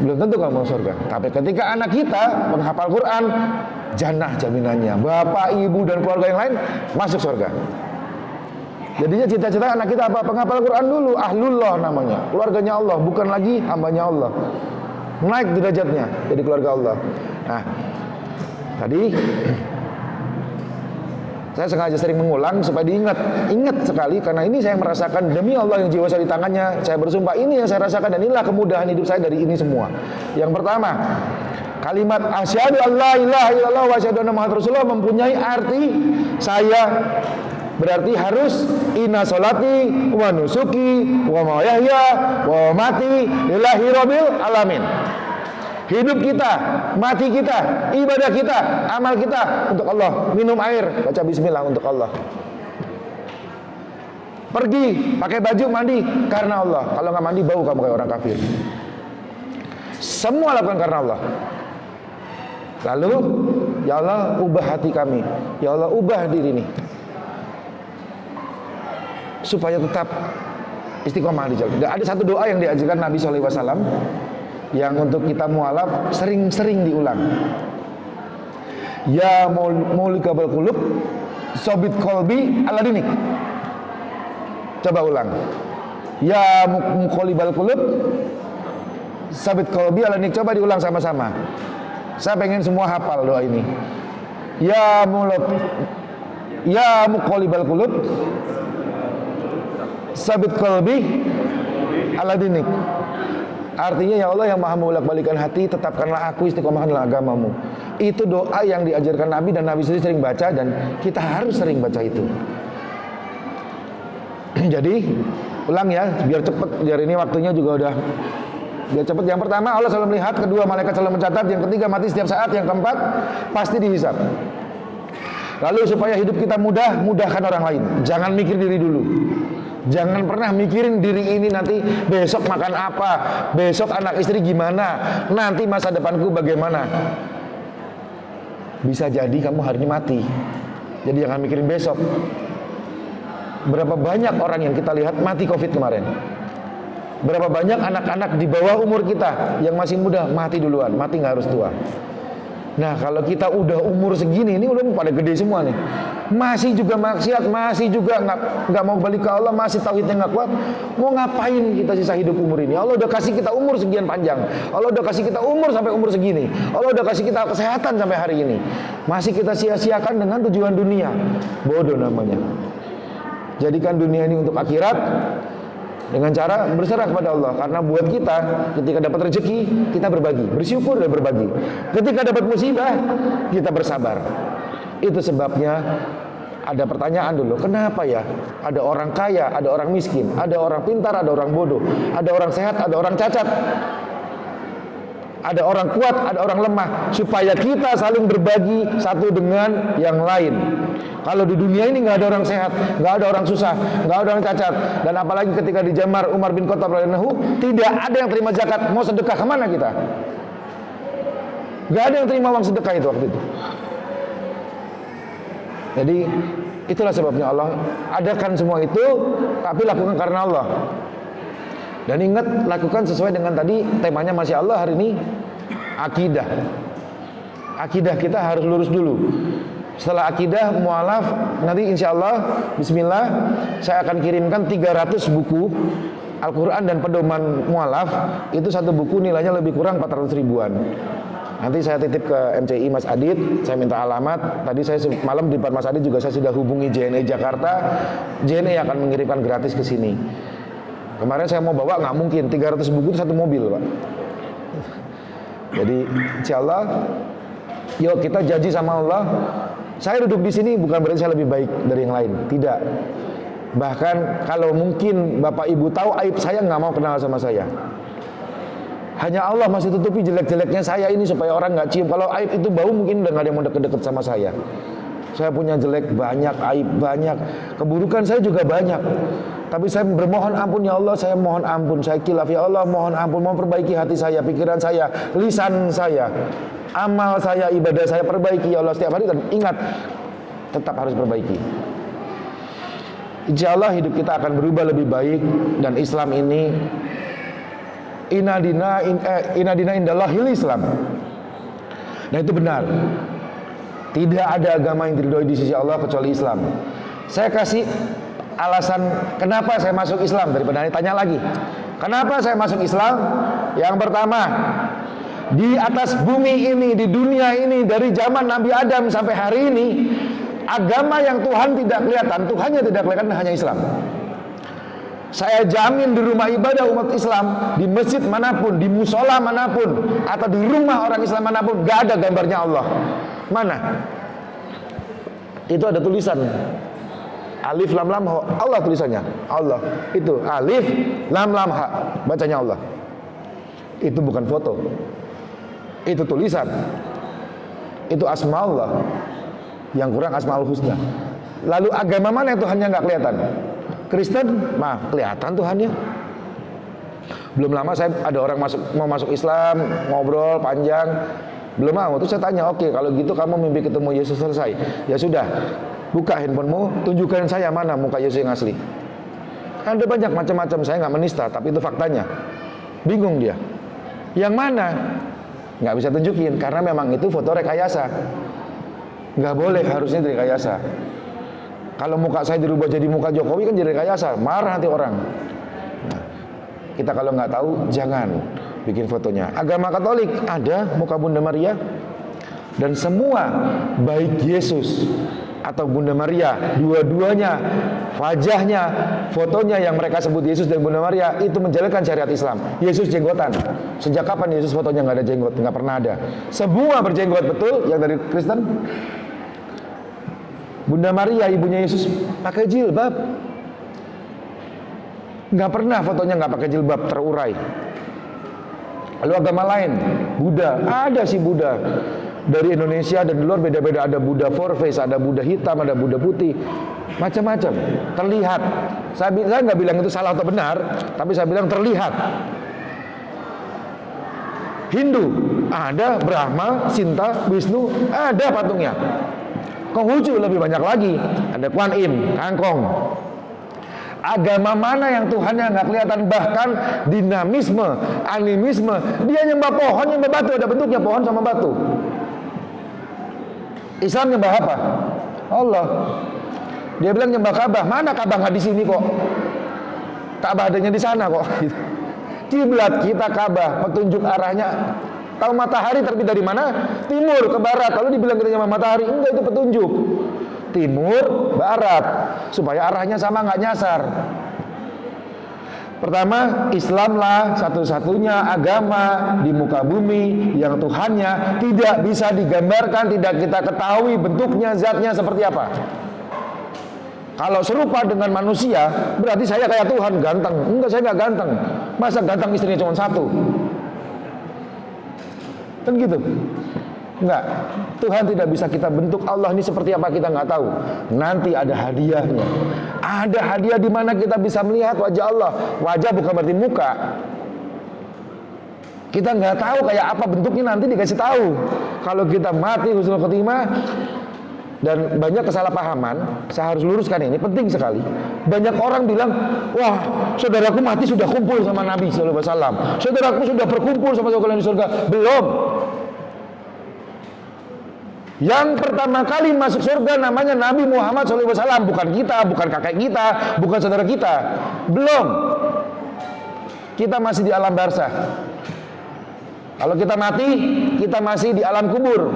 belum tentu kamu surga. Tapi ketika anak kita menghafal Quran, jannah jaminannya. Bapak, ibu, dan keluarga yang lain masuk surga. Jadinya cita-cita anak kita apa? Penghafal Quran dulu, ahlullah namanya. Keluarganya Allah, bukan lagi hambanya Allah. Naik derajatnya jadi keluarga Allah. Nah, tadi saya sengaja sering mengulang supaya ingat sekali, karena ini saya merasakan demi Allah yang jiwa saya di tangannya. Saya bersumpah ini yang saya rasakan dan inilah kemudahan hidup saya dari ini semua. Yang pertama, kalimat asyhadu alla ilaha illallah wa asyhadu anna muhammadar rasulullah mempunyai arti saya berarti harus inna sholati wa nusuki wa mahyaya wa mati lillahi rabbil alamin. Hidup kita, mati kita, ibadah kita, amal kita untuk Allah. Minum air, baca bismillah untuk Allah. Pergi, pakai baju, mandi karena Allah. Kalau nggak mandi bau kamu kayak orang kafir. Semua lakukan karena Allah. Lalu, ya Allah ubah hati kami. Ya Allah ubah diri ini supaya tetap istiqomah di jalan. Ada satu doa yang diajarkan Nabi SAW yang untuk kita mualaf sering-sering diulang. Ya maulikabal qulub sobit kolbi ala dinik. Coba ulang. Ya muqallibal qulub sabit kolbi ala dinik. Coba diulang sama-sama. Saya pengen semua hafal doa ini. Ya muqallibal qulub sabit kolbi ala dinik. Artinya ya Allah yang maha membolak-balikan hati, tetapkanlah aku, istiqomahkanlah agamamu. Itu doa yang diajarkan Nabi dan Nabi sendiri sering baca dan kita harus sering baca itu. Jadi ulang ya, biar cepet, biar ini waktunya juga udah biar cepet. Yang pertama Allah selalu melihat, kedua malaikat selalu mencatat, yang ketiga mati setiap saat, yang keempat pasti dihisab. Lalu supaya hidup kita mudah, mudahkan orang lain. Jangan mikir diri dulu. Jangan pernah mikirin diri ini nanti besok makan apa, besok anak istri gimana, nanti masa depanku bagaimana. Bisa jadi kamu hari ini mati. Jadi jangan mikirin besok. Berapa banyak orang yang kita lihat mati COVID kemarin. Berapa banyak anak-anak di bawah umur kita yang masih muda mati duluan, mati nggak harus tua. Nah kalau kita udah umur segini, ini udah pada gede semua nih, masih juga maksiat, masih juga nggak mau balik ke Allah, masih tauhidnya nggak kuat, mau ngapain kita sisa hidup umur ini? Allah udah kasih kita umur sekian panjang, Allah udah kasih kita umur sampai umur segini, Allah udah kasih kita kesehatan sampai hari ini, masih kita sia-siakan dengan tujuan dunia, bodoh namanya. Jadikan dunia ini untuk akhirat dengan cara berserah kepada Allah. Karena buat kita ketika dapat rezeki kita berbagi, bersyukur dan berbagi. Ketika dapat musibah kita bersabar. Itu sebabnya ada pertanyaan dulu, kenapa ya ada orang kaya, ada orang miskin, ada orang pintar, ada orang bodoh, ada orang sehat, ada orang cacat, ada orang kuat, ada orang lemah, supaya kita saling berbagi satu dengan yang lain. Kalau di dunia ini nggak ada orang sehat, nggak ada orang susah, nggak ada orang cacat, dan apalagi ketika di zaman Umar bin Khattab radhiyallahu tidak ada yang terima zakat, mau sedekah kemana kita? Nggak ada yang terima uang sedekah itu waktu itu. Jadi itulah sebabnya Allah adakan semua itu, tapi lakukan karena Allah. Dan ingat, lakukan sesuai dengan tadi temanya Masya Allah hari ini, akidah. Akidah kita harus lurus dulu. Setelah akidah, mualaf, nanti insya Allah, bismillah, saya akan kirimkan 300 buku Al-Quran dan pedoman mualaf. Itu satu buku nilainya lebih kurang 400 ribuan. Nanti saya titip ke MCI Mas Adit, saya minta alamat. Tadi saya malam di depan Mas Adit juga saya sudah hubungi JNE Jakarta. JNE akan mengirimkan gratis ke sini. Kemarin saya mau bawa, nggak mungkin, 300 buku itu satu mobil, Pak. Jadi insya Allah, yuk kita janji sama Allah. Saya duduk di sini bukan berarti saya lebih baik dari yang lain, tidak. Bahkan kalau mungkin Bapak Ibu tahu aib saya, nggak mau kenal sama saya. Hanya Allah masih tutupi jelek-jeleknya saya ini supaya orang nggak cium. Kalau aib itu bau, mungkin udah nggak ada yang mau deket-deket sama saya. Saya punya jelek banyak, aib banyak, keburukan saya juga banyak. Tapi saya bermohon ampun ya Allah, saya mohon ampun, saya kilaf ya Allah, mohon ampun, mohon perbaiki hati saya, pikiran saya, lisan saya, amal saya, ibadah saya, perbaiki ya Allah setiap hari. Dan ingat, tetap harus perbaiki. Insya Allah hidup kita akan berubah lebih baik. Dan Islam ini inadina indallahil Islam. Nah itu benar. Tidak ada agama yang diridhoi di sisi Allah kecuali Islam. Saya kasih alasan kenapa saya masuk Islam daripada ditanya lagi. Kenapa saya masuk Islam? Yang pertama, di atas bumi ini, di dunia ini, dari zaman Nabi Adam sampai hari ini, agama yang Tuhan tidak kelihatan, Tuhannya tidak kelihatan, hanya Islam. Saya jamin di rumah ibadah umat Islam, di masjid manapun, di musola manapun, atau di rumah orang Islam manapun, gak ada gambarnya Allah. Mana? Itu ada tulisan alif lam lam ha. Allah tulisannya. Allah. Itu alif lam lam ha. Bacanya Allah. Itu bukan foto. Itu tulisan. Itu asma Allah. Yang kurang asmaul husna. Lalu agama mana yang Tuhannya nggak kelihatan? Kristen, mah kelihatan Tuhannya. Belum lama saya ada orang mau masuk Islam, ngobrol panjang. Belum mau, terus saya tanya, oke, kalau gitu kamu mimpi ketemu Yesus selesai. Ya sudah, buka handphonemu, tunjukkan saya mana muka Yesus yang asli. Kan ada banyak macam-macam, saya nggak menista, tapi itu faktanya. Bingung dia. Yang mana? Nggak bisa tunjukin, karena memang itu foto rekayasa. Nggak boleh, harusnya direkayasa. Kalau muka saya dirubah jadi muka Jokowi kan jadi rekayasa, marah nanti orang. Nah, kita kalau nggak tahu, jangan bikin fotonya. Agama Katolik ada muka Bunda Maria, dan semua baik Yesus atau Bunda Maria, dua-duanya wajahnya, fotonya yang mereka sebut Yesus dan Bunda Maria itu menjalankan syariat Islam. Yesus jenggotan. Sejak kapan Yesus fotonya nggak ada jenggot? Nggak pernah ada. Semua berjenggot, betul yang dari Kristen. Bunda Maria ibunya Yesus pakai jilbab. Nggak pernah fotonya nggak pakai jilbab, terurai. Lalu agama lain, Buddha, ada sih Buddha dari Indonesia dan di luar beda-beda. Ada Buddha four face, ada Buddha hitam, ada Buddha putih, macam-macam. Terlihat. Saya nggak bilang itu salah atau benar, tapi saya bilang terlihat. Hindu ada Brahma, Sinta, Wisnu, ada patungnya. Konghucu lebih banyak lagi, ada Kuan Im, Kangkong. Agama mana yang Tuhannya nggak kelihatan, bahkan dinamisme, animisme, dia nyembah pohon, nyembah batu, ada bentuknya pohon sama batu. Islam nyembah apa? Allah. Dia bilang nyembah Ka'bah, mana Ka'bah nggak di sini kok? Ka'bah adanya di sana kok. Kiblat kita Ka'bah, petunjuk arahnya. Tahu matahari terbit dari mana? Timur ke barat. Lalu dibilang kita nyembah matahari, enggak, itu petunjuk. Timur, barat, supaya arahnya sama, nggak nyasar. Pertama, Islamlah satu-satunya agama di muka bumi yang Tuhannya tidak bisa digambarkan, tidak kita ketahui bentuknya, zatnya seperti apa. Kalau serupa dengan manusia, berarti saya kayak Tuhan, ganteng. Enggak, saya nggak ganteng. Masa ganteng istrinya cuma satu? Kan gitu. Enggak, Tuhan tidak bisa kita bentuk. Allah ini seperti apa kita nggak tahu. Nanti ada hadiahnya. Ada hadiah di mana kita bisa melihat wajah Allah. Wajah bukan berarti muka. Kita nggak tahu kayak apa bentuknya, nanti dikasih tahu. Kalau kita mati husnul khotimah. Dan banyak kesalahpahaman, saya harus luruskan ini, penting sekali. Banyak orang bilang, wah, saudaraku mati sudah kumpul sama Nabi sallallahu alaihi wasallam. Saudaraku sudah berkumpul sama saudara di surga. Belum. Yang pertama kali masuk surga namanya Nabi Muhammad SAW, bukan kita, bukan kakek kita, bukan saudara kita. Belum. Kita masih di alam barzah. Kalau kita mati, kita masih di alam kubur.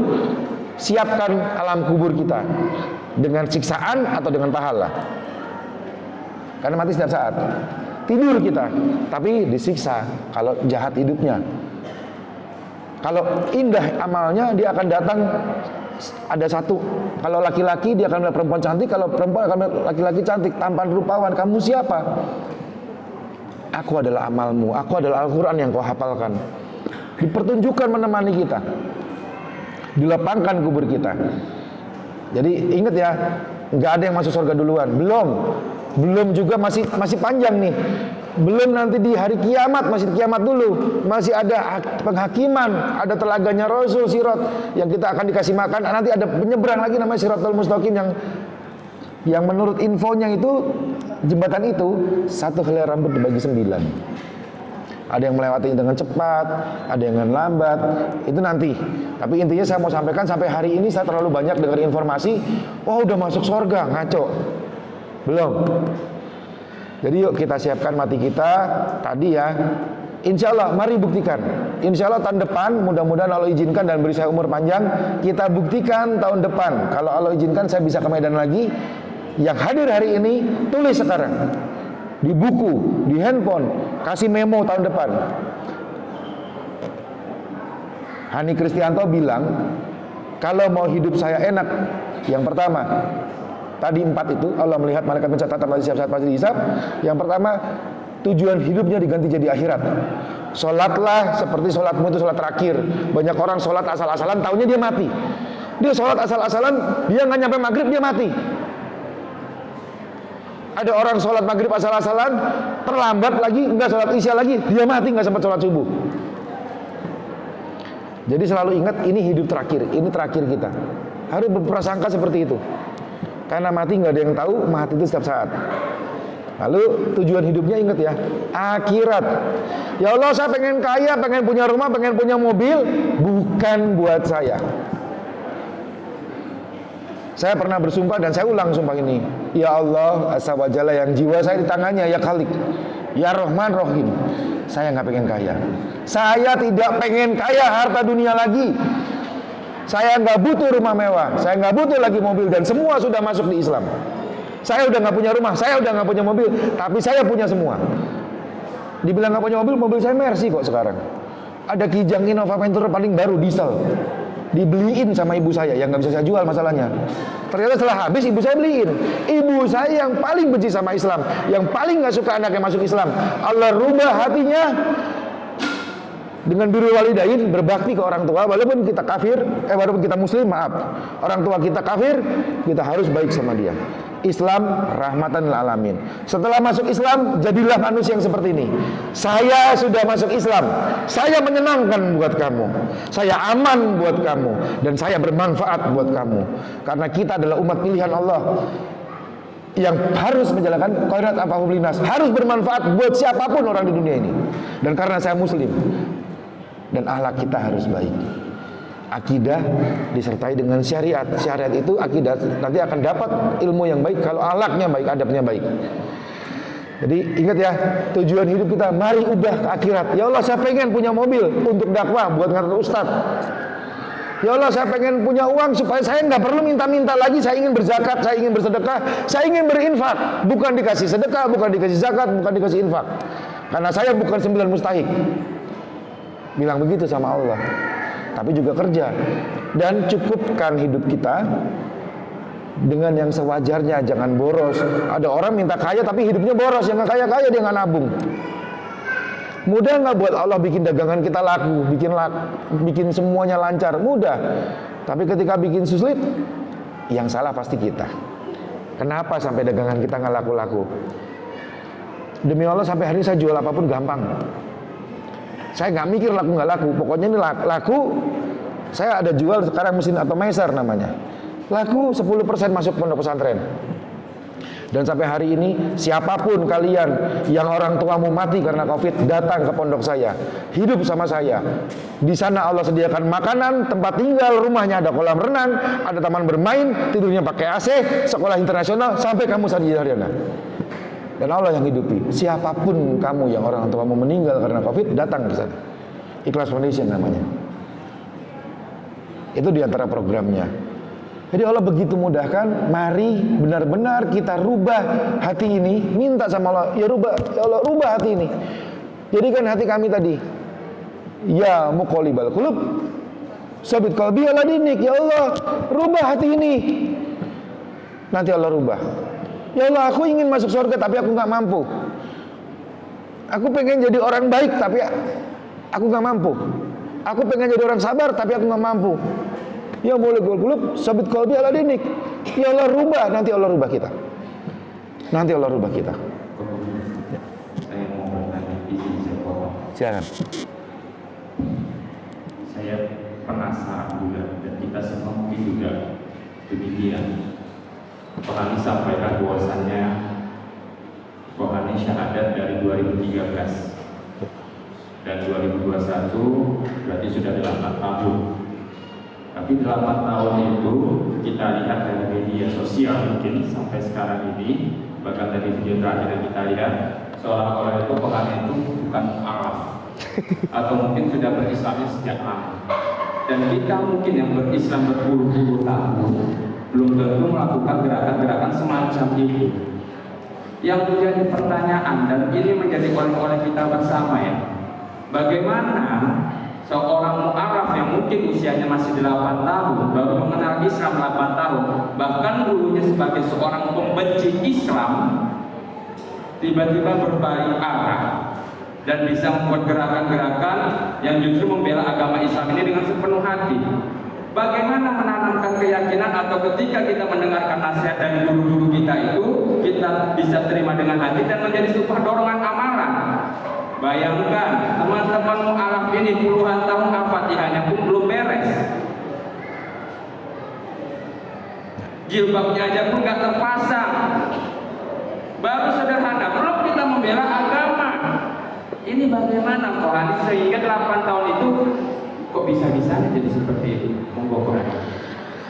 Siapkan alam kubur kita dengan siksaan atau dengan pahala. Karena mati setiap saat. Tidur kita, tapi disiksa kalau jahat hidupnya. Kalau indah amalnya, dia akan datang ada satu. Kalau laki-laki dia akan melihat perempuan cantik, kalau perempuan akan melihat laki-laki cantik, tampan rupawan. Kamu siapa? Aku adalah amalmu, aku adalah Al-Quran yang kau hafalkan. Dipertunjukkan menemani kita, dilapangkan kubur kita. Jadi ingat ya, nggak ada yang masuk surga duluan. Belum juga masih panjang nih. Belum nanti di hari kiamat, masih kiamat dulu. Masih ada penghakiman, ada telaganya Rasul Sirat yang kita akan dikasih makan. Nanti ada penyeberang lagi namanya Siratul Mustaqim yang menurut infonya itu jembatan itu satu helai rambut dibagi 9. Ada yang melewati dengan cepat, ada yang dengan lambat. Itu nanti. Tapi intinya saya mau sampaikan sampai hari ini saya terlalu banyak dengar informasi, oh udah masuk surga, ngaco. Belum. Jadi yuk kita siapkan mati kita tadi ya. Insya Allah mari buktikan. Insya Allah tahun depan mudah-mudahan Allah izinkan dan beri saya umur panjang. Kita buktikan tahun depan. Kalau Allah izinkan saya bisa ke Medan lagi. Yang hadir hari ini tulis sekarang di buku, di handphone, kasih memo tahun depan. Hani Kristianto bilang kalau mau hidup saya enak, yang pertama tadi 4 itu Allah melihat malaikat mencatat pasti siap pasti dihisab. Yang pertama tujuan hidupnya diganti jadi akhirat. Sholatlah seperti sholatmu itu sholat terakhir. Banyak orang sholat asal-asalan, taunya dia mati. Dia sholat asal-asalan, dia nggak nyampe maghrib dia mati. Ada orang sholat maghrib asal-asalan, terlambat lagi, nggak sholat isya lagi, dia mati nggak sempat sholat subuh. Jadi selalu ingat ini hidup terakhir, ini terakhir kita. Harus berprasangka seperti itu. Karena mati nggak ada yang tahu, mati itu setiap saat. Lalu tujuan hidupnya ingat ya, akhirat. Ya Allah saya pengen kaya, pengen punya rumah, pengen punya mobil, bukan buat saya. Saya pernah bersumpah dan saya ulang sumpah ini. Ya Allah Azza wa Jalla yang jiwa saya di tangannya, ya Khalik, ya Rahman Rahim. Saya nggak pengen kaya. Saya tidak pengen kaya harta dunia lagi. Saya nggak butuh rumah mewah, saya nggak butuh lagi mobil dan semua sudah masuk di Islam. Saya udah nggak punya rumah, saya udah nggak punya mobil, tapi saya punya semua. Dibilang nggak punya mobil, mobil saya Mercy kok sekarang. Ada Kijang Innova Venture paling baru diesel, dibeliin sama ibu saya yang nggak bisa saya jual masalahnya. Ternyata setelah habis ibu saya beliin. Ibu saya yang paling benci sama Islam, yang paling nggak suka anaknya masuk Islam. Allah rubah hatinya dengan birrul walidain, berbakti ke orang tua. Walaupun kita kafir, walaupun kita muslim, maaf, orang tua kita kafir, kita harus baik sama dia. Islam rahmatan lil alamin. Setelah masuk Islam, jadilah manusia yang seperti ini. Saya sudah masuk Islam, saya menyenangkan buat kamu, saya aman buat kamu, dan saya bermanfaat buat kamu. Karena kita adalah umat pilihan Allah yang harus menjalankan khairat anfa'uhum linnas, harus bermanfaat buat siapapun orang di dunia ini. Dan karena saya muslim, dan akhlak kita harus baik. Akidah disertai dengan syariat. Syariat itu akidah, nanti akan dapat ilmu yang baik kalau akhlaknya baik, adabnya baik. Jadi ingat ya, tujuan hidup kita mari ubah ke akhirat. Ya Allah saya pengen punya mobil untuk dakwah buat ngantar ustaz. Ya Allah saya pengen punya uang supaya saya nggak perlu minta-minta lagi. Saya ingin berzakat, saya ingin bersedekah, saya ingin berinfak. Bukan dikasih sedekah, bukan dikasih zakat, bukan dikasih infak. Karena saya bukan 9 mustahik. Bilang begitu sama Allah. Tapi juga kerja. Dan cukupkan hidup kita dengan yang sewajarnya, jangan boros. Ada orang minta kaya tapi hidupnya boros. Yang nggak kaya-kaya dia nggak nabung. Mudah nggak buat Allah bikin dagangan kita laku, bikin semuanya lancar? Mudah. Tapi ketika bikin sulit, yang salah pasti kita. Kenapa sampai dagangan kita nggak laku-laku? Demi Allah sampai hari ini saya jual apapun gampang. Saya nggak mikir laku nggak laku, pokoknya ini laku. Saya ada jual sekarang mesin atomizer namanya. Laku 10% masuk pondok pesantren. Dan sampai hari ini siapapun kalian yang orang tuamu mati karena Covid, datang ke pondok saya, hidup sama saya. Di sana Allah sediakan makanan, tempat tinggal, rumahnya ada kolam renang, ada taman bermain, tidurnya pakai AC, sekolah internasional, sampai kamu sarjana. Dan Allah yang hidupi. Siapapun kamu yang orang tuamu meninggal karena Covid, datang ke sana. Ikhlas Foundation namanya. Itu diantara programnya. Jadi Allah begitu mudahkan. Mari benar-benar kita rubah hati ini. Minta sama Allah, ya Allah rubah hati ini. Jadikan hati kami tadi, ya muqallibal qulub, Sabit qalbi ala dinik. Ya Allah, rubah hati ini. Nanti Allah rubah. Ya Allah, aku ingin masuk surga tapi aku nggak mampu. Aku pengen jadi orang baik tapi aku nggak mampu. Aku pengen jadi orang sabar tapi aku nggak mampu. Ya Malikul Qulub, sabit qalbi ala dinik. Ya Allah rubah, nanti Allah rubah kita. Nanti Allah rubah kita. Saya mau bertanya, izin saya potong. Silakan. Saya penasaran juga, dan kita semua mungkin juga demikian. Rohani sampaikan bahwasannya rohani syahadat dari 2013 dan 2021 berarti sudah 8 tahun. Tapi 8 tahun itu kita lihat dari media sosial mungkin sampai sekarang ini, bahkan dari video terakhir yang kita lihat, seolah-olah itu rohani itu bukan Arab atau mungkin sudah berislam sejak lama. Dan kita mungkin yang berislam berpuluh-puluh tahun belum tentu melakukan gerakan-gerakan semacam itu. Yang menjadi pertanyaan, dan ini menjadi oleh kita bersama ya, bagaimana seorang mu'arraf yang mungkin usianya masih 8 tahun, baru mengenal Islam 8 tahun, bahkan dulunya sebagai seorang pembenci Islam, tiba-tiba berbalik arah dan bisa membuat gerakan-gerakan yang justru membela agama Islam ini dengan sepenuh hati. Bagaimana menanamkan keyakinan, atau ketika kita mendengarkan nasihat dari guru-guru kita itu, kita bisa terima dengan hati dan menjadi sebuah dorongan amalan. Bayangkan teman-teman mu'alaf ini puluhan tahun Al-Fatihahnya pun belum beres, jilbabnya aja pun nggak terpasang, baru sederhana, belum kita membela agama. Ini bagaimana rohani sehingga 8 tahun itu kok bisa-bisanya jadi seperti itu? Monggo Quran.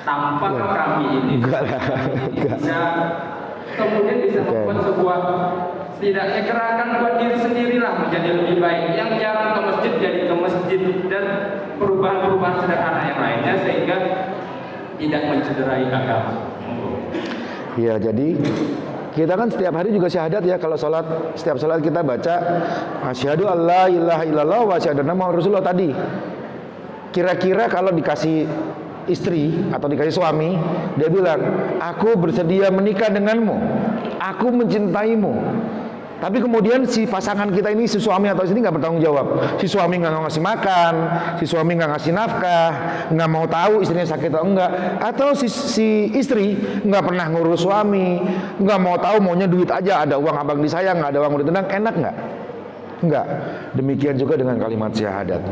Tanpa kami ini bisa kemudian bisa membuat sebuah setidaknya gerakan buat diri sendirilah menjadi lebih baik. Yang jarang ke masjid jadi ke masjid, dan perubahan-perubahan sederhana yang lainnya sehingga tidak mencederai agama. Iya, jadi kita kan setiap hari juga syahadat ya. Kalau sholat, setiap sholat kita baca asyhadu alla ilaha illallah wa asyhadu anna muhammadar rasulullah tadi. Kira-kira kalau dikasih istri atau dikasih suami, dia bilang, aku bersedia menikah denganmu, aku mencintaimu. Tapi kemudian si pasangan kita ini, si suami atau istri nggak bertanggung jawab. Si suami nggak ngasih makan, si suami nggak ngasih nafkah, nggak mau tahu istrinya sakit atau enggak. Atau si istri nggak pernah ngurus suami, nggak mau tahu, maunya duit aja, ada uang abang disayang, nggak ada uang ditendang, enak nggak? Enggak. Demikian juga dengan kalimat syahadat.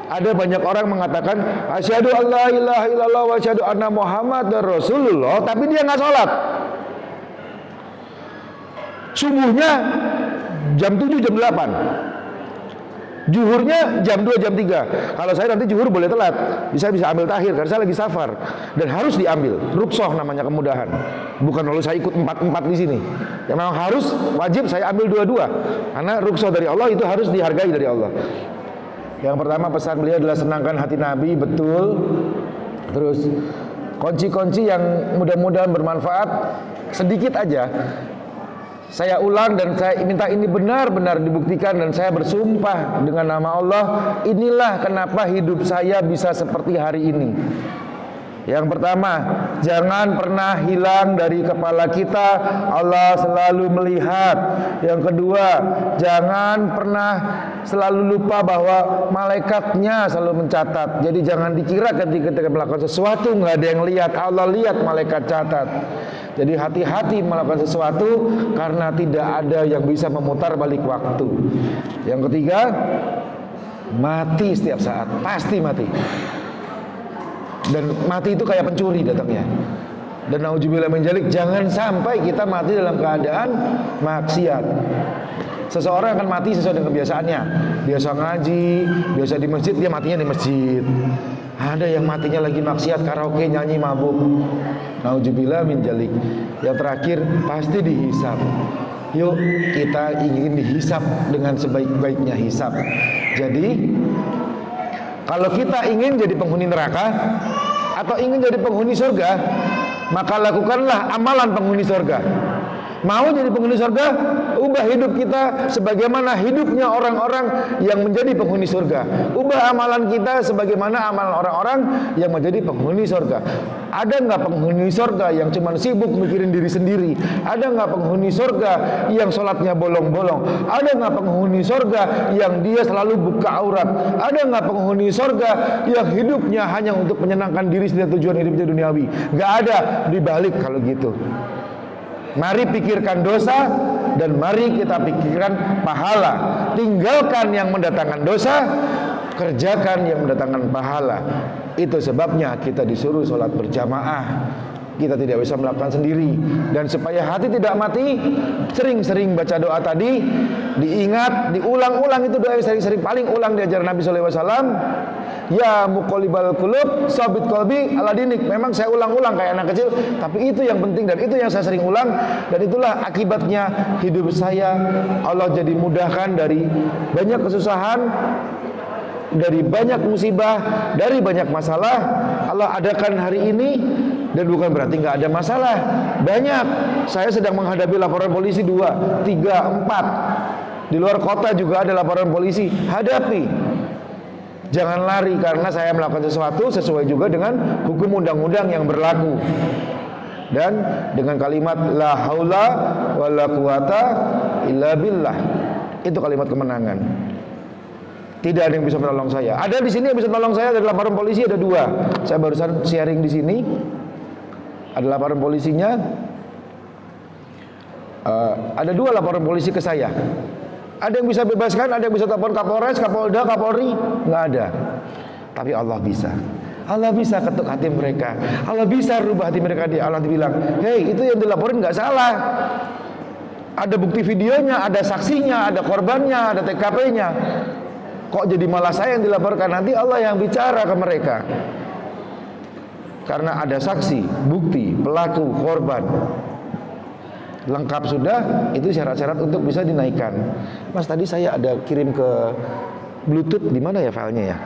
Ada banyak orang mengatakan asyhadu alla ilaha illallah wa asyhadu anna muhammadar rasulullah, tapi dia nggak sholat. Subuhnya jam 7, jam 8. Zuhurnya jam 2, jam 3. Kalau saya nanti zuhur boleh telat, bisa ambil takhir karena saya lagi safar dan harus diambil. Rukhsah namanya, kemudahan. Bukan lalu saya ikut 4 di sini. Yang memang harus, wajib saya ambil dua-dua. Karena rukhsah dari Allah itu harus dihargai dari Allah. Yang pertama pesan beliau adalah senangkan hati Nabi, betul. Terus kunci-kunci yang mudah-mudahan bermanfaat sedikit aja. Saya ulang dan saya minta ini benar-benar dibuktikan, dan saya bersumpah dengan nama Allah, inilah kenapa hidup saya bisa seperti hari ini. Yang pertama, jangan pernah hilang dari kepala kita, Allah selalu melihat. Yang kedua, jangan pernah selalu lupa bahwa malaikatnya selalu mencatat. Jadi jangan dikira ketika melakukan sesuatu nggak ada yang lihat, Allah lihat, malaikat catat. Jadi hati-hati melakukan sesuatu karena tidak ada yang bisa memutar balik waktu. Yang ketiga, mati setiap saat, pasti mati. Dan mati itu kayak pencuri datangnya. Dan nauzubillah min dzalik, jangan sampai kita mati dalam keadaan maksiat. Seseorang akan mati sesuai dengan kebiasaannya. Biasa ngaji, biasa di masjid, dia matinya di masjid. Ada yang matinya lagi maksiat, karaoke, nyanyi, mabuk. Nauzubillah min dzalik. Yang terakhir pasti dihisab. Yuk kita ingin dihisab dengan sebaik-baiknya hisab. Jadi kalau kita ingin jadi penghuni neraka atau ingin jadi penghuni surga, maka lakukanlah amalan penghuni surga. Mau jadi penghuni surga? Ubah hidup kita sebagaimana hidupnya orang-orang yang menjadi penghuni surga. Ubah amalan kita sebagaimana amalan orang-orang yang menjadi penghuni surga. Ada nggak penghuni surga yang cuma sibuk mikirin diri sendiri? Ada nggak penghuni surga yang sholatnya bolong-bolong? Ada nggak penghuni surga yang dia selalu buka aurat? Ada nggak penghuni surga yang hidupnya hanya untuk menyenangkan diri sendiri, tujuan hidupnya duniawi? Nggak ada. Dibalik kalau gitu. Mari pikirkan dosa dan mari kita pikirkan pahala. Tinggalkan yang mendatangkan dosa, kerjakan yang mendatangkan pahala. Itu sebabnya kita disuruh sholat berjamaah. Kita tidak bisa melakukan sendiri. Dan supaya hati tidak mati, sering-sering baca doa tadi, diingat, diulang-ulang itu doa yang sering-sering paling ulang diajar Nabi SAW. Ya muqallibal qulub, sabit qalbi ala dinik. Memang saya ulang-ulang kayak anak kecil, tapi itu yang penting dan itu yang saya sering ulang. Dan itulah akibatnya hidup saya Allah jadi mudahkan dari banyak kesusahan, dari banyak musibah, dari banyak masalah. Allah adakan hari ini. Dan bukan berarti nggak ada masalah. Banyak. Saya sedang menghadapi laporan polisi 2, 3, 4. Di luar kota juga ada laporan polisi. Hadapi. Jangan lari karena saya melakukan sesuatu sesuai juga dengan hukum undang-undang yang berlaku. Dan dengan kalimat la haula wala quwata illa billah. Itu kalimat kemenangan. Tidak ada yang bisa menolong saya. Ada di sini yang bisa menolong saya dari laporan polisi ada 2. Saya barusan sharing di sini. Ada laporan polisinya. Ada 2 laporan polisi ke saya. Ada yang bisa bebaskan, ada yang bisa telepon Kapolres, Kapolda, Kapolri, nggak ada. Tapi Allah bisa. Allah bisa ketuk hati mereka. Allah bisa rubah hati mereka. Allah bilang, hei itu yang dilaporin nggak salah. Ada bukti videonya, ada saksinya, ada korbannya, ada TKP-nya. Kok jadi malah saya yang dilaporkan? Nanti Allah yang bicara ke mereka. Karena ada saksi, bukti, pelaku, korban. Lengkap sudah, itu syarat-syarat untuk bisa dinaikkan. Mas, tadi saya ada kirim ke Bluetooth, di mana ya filenya ya?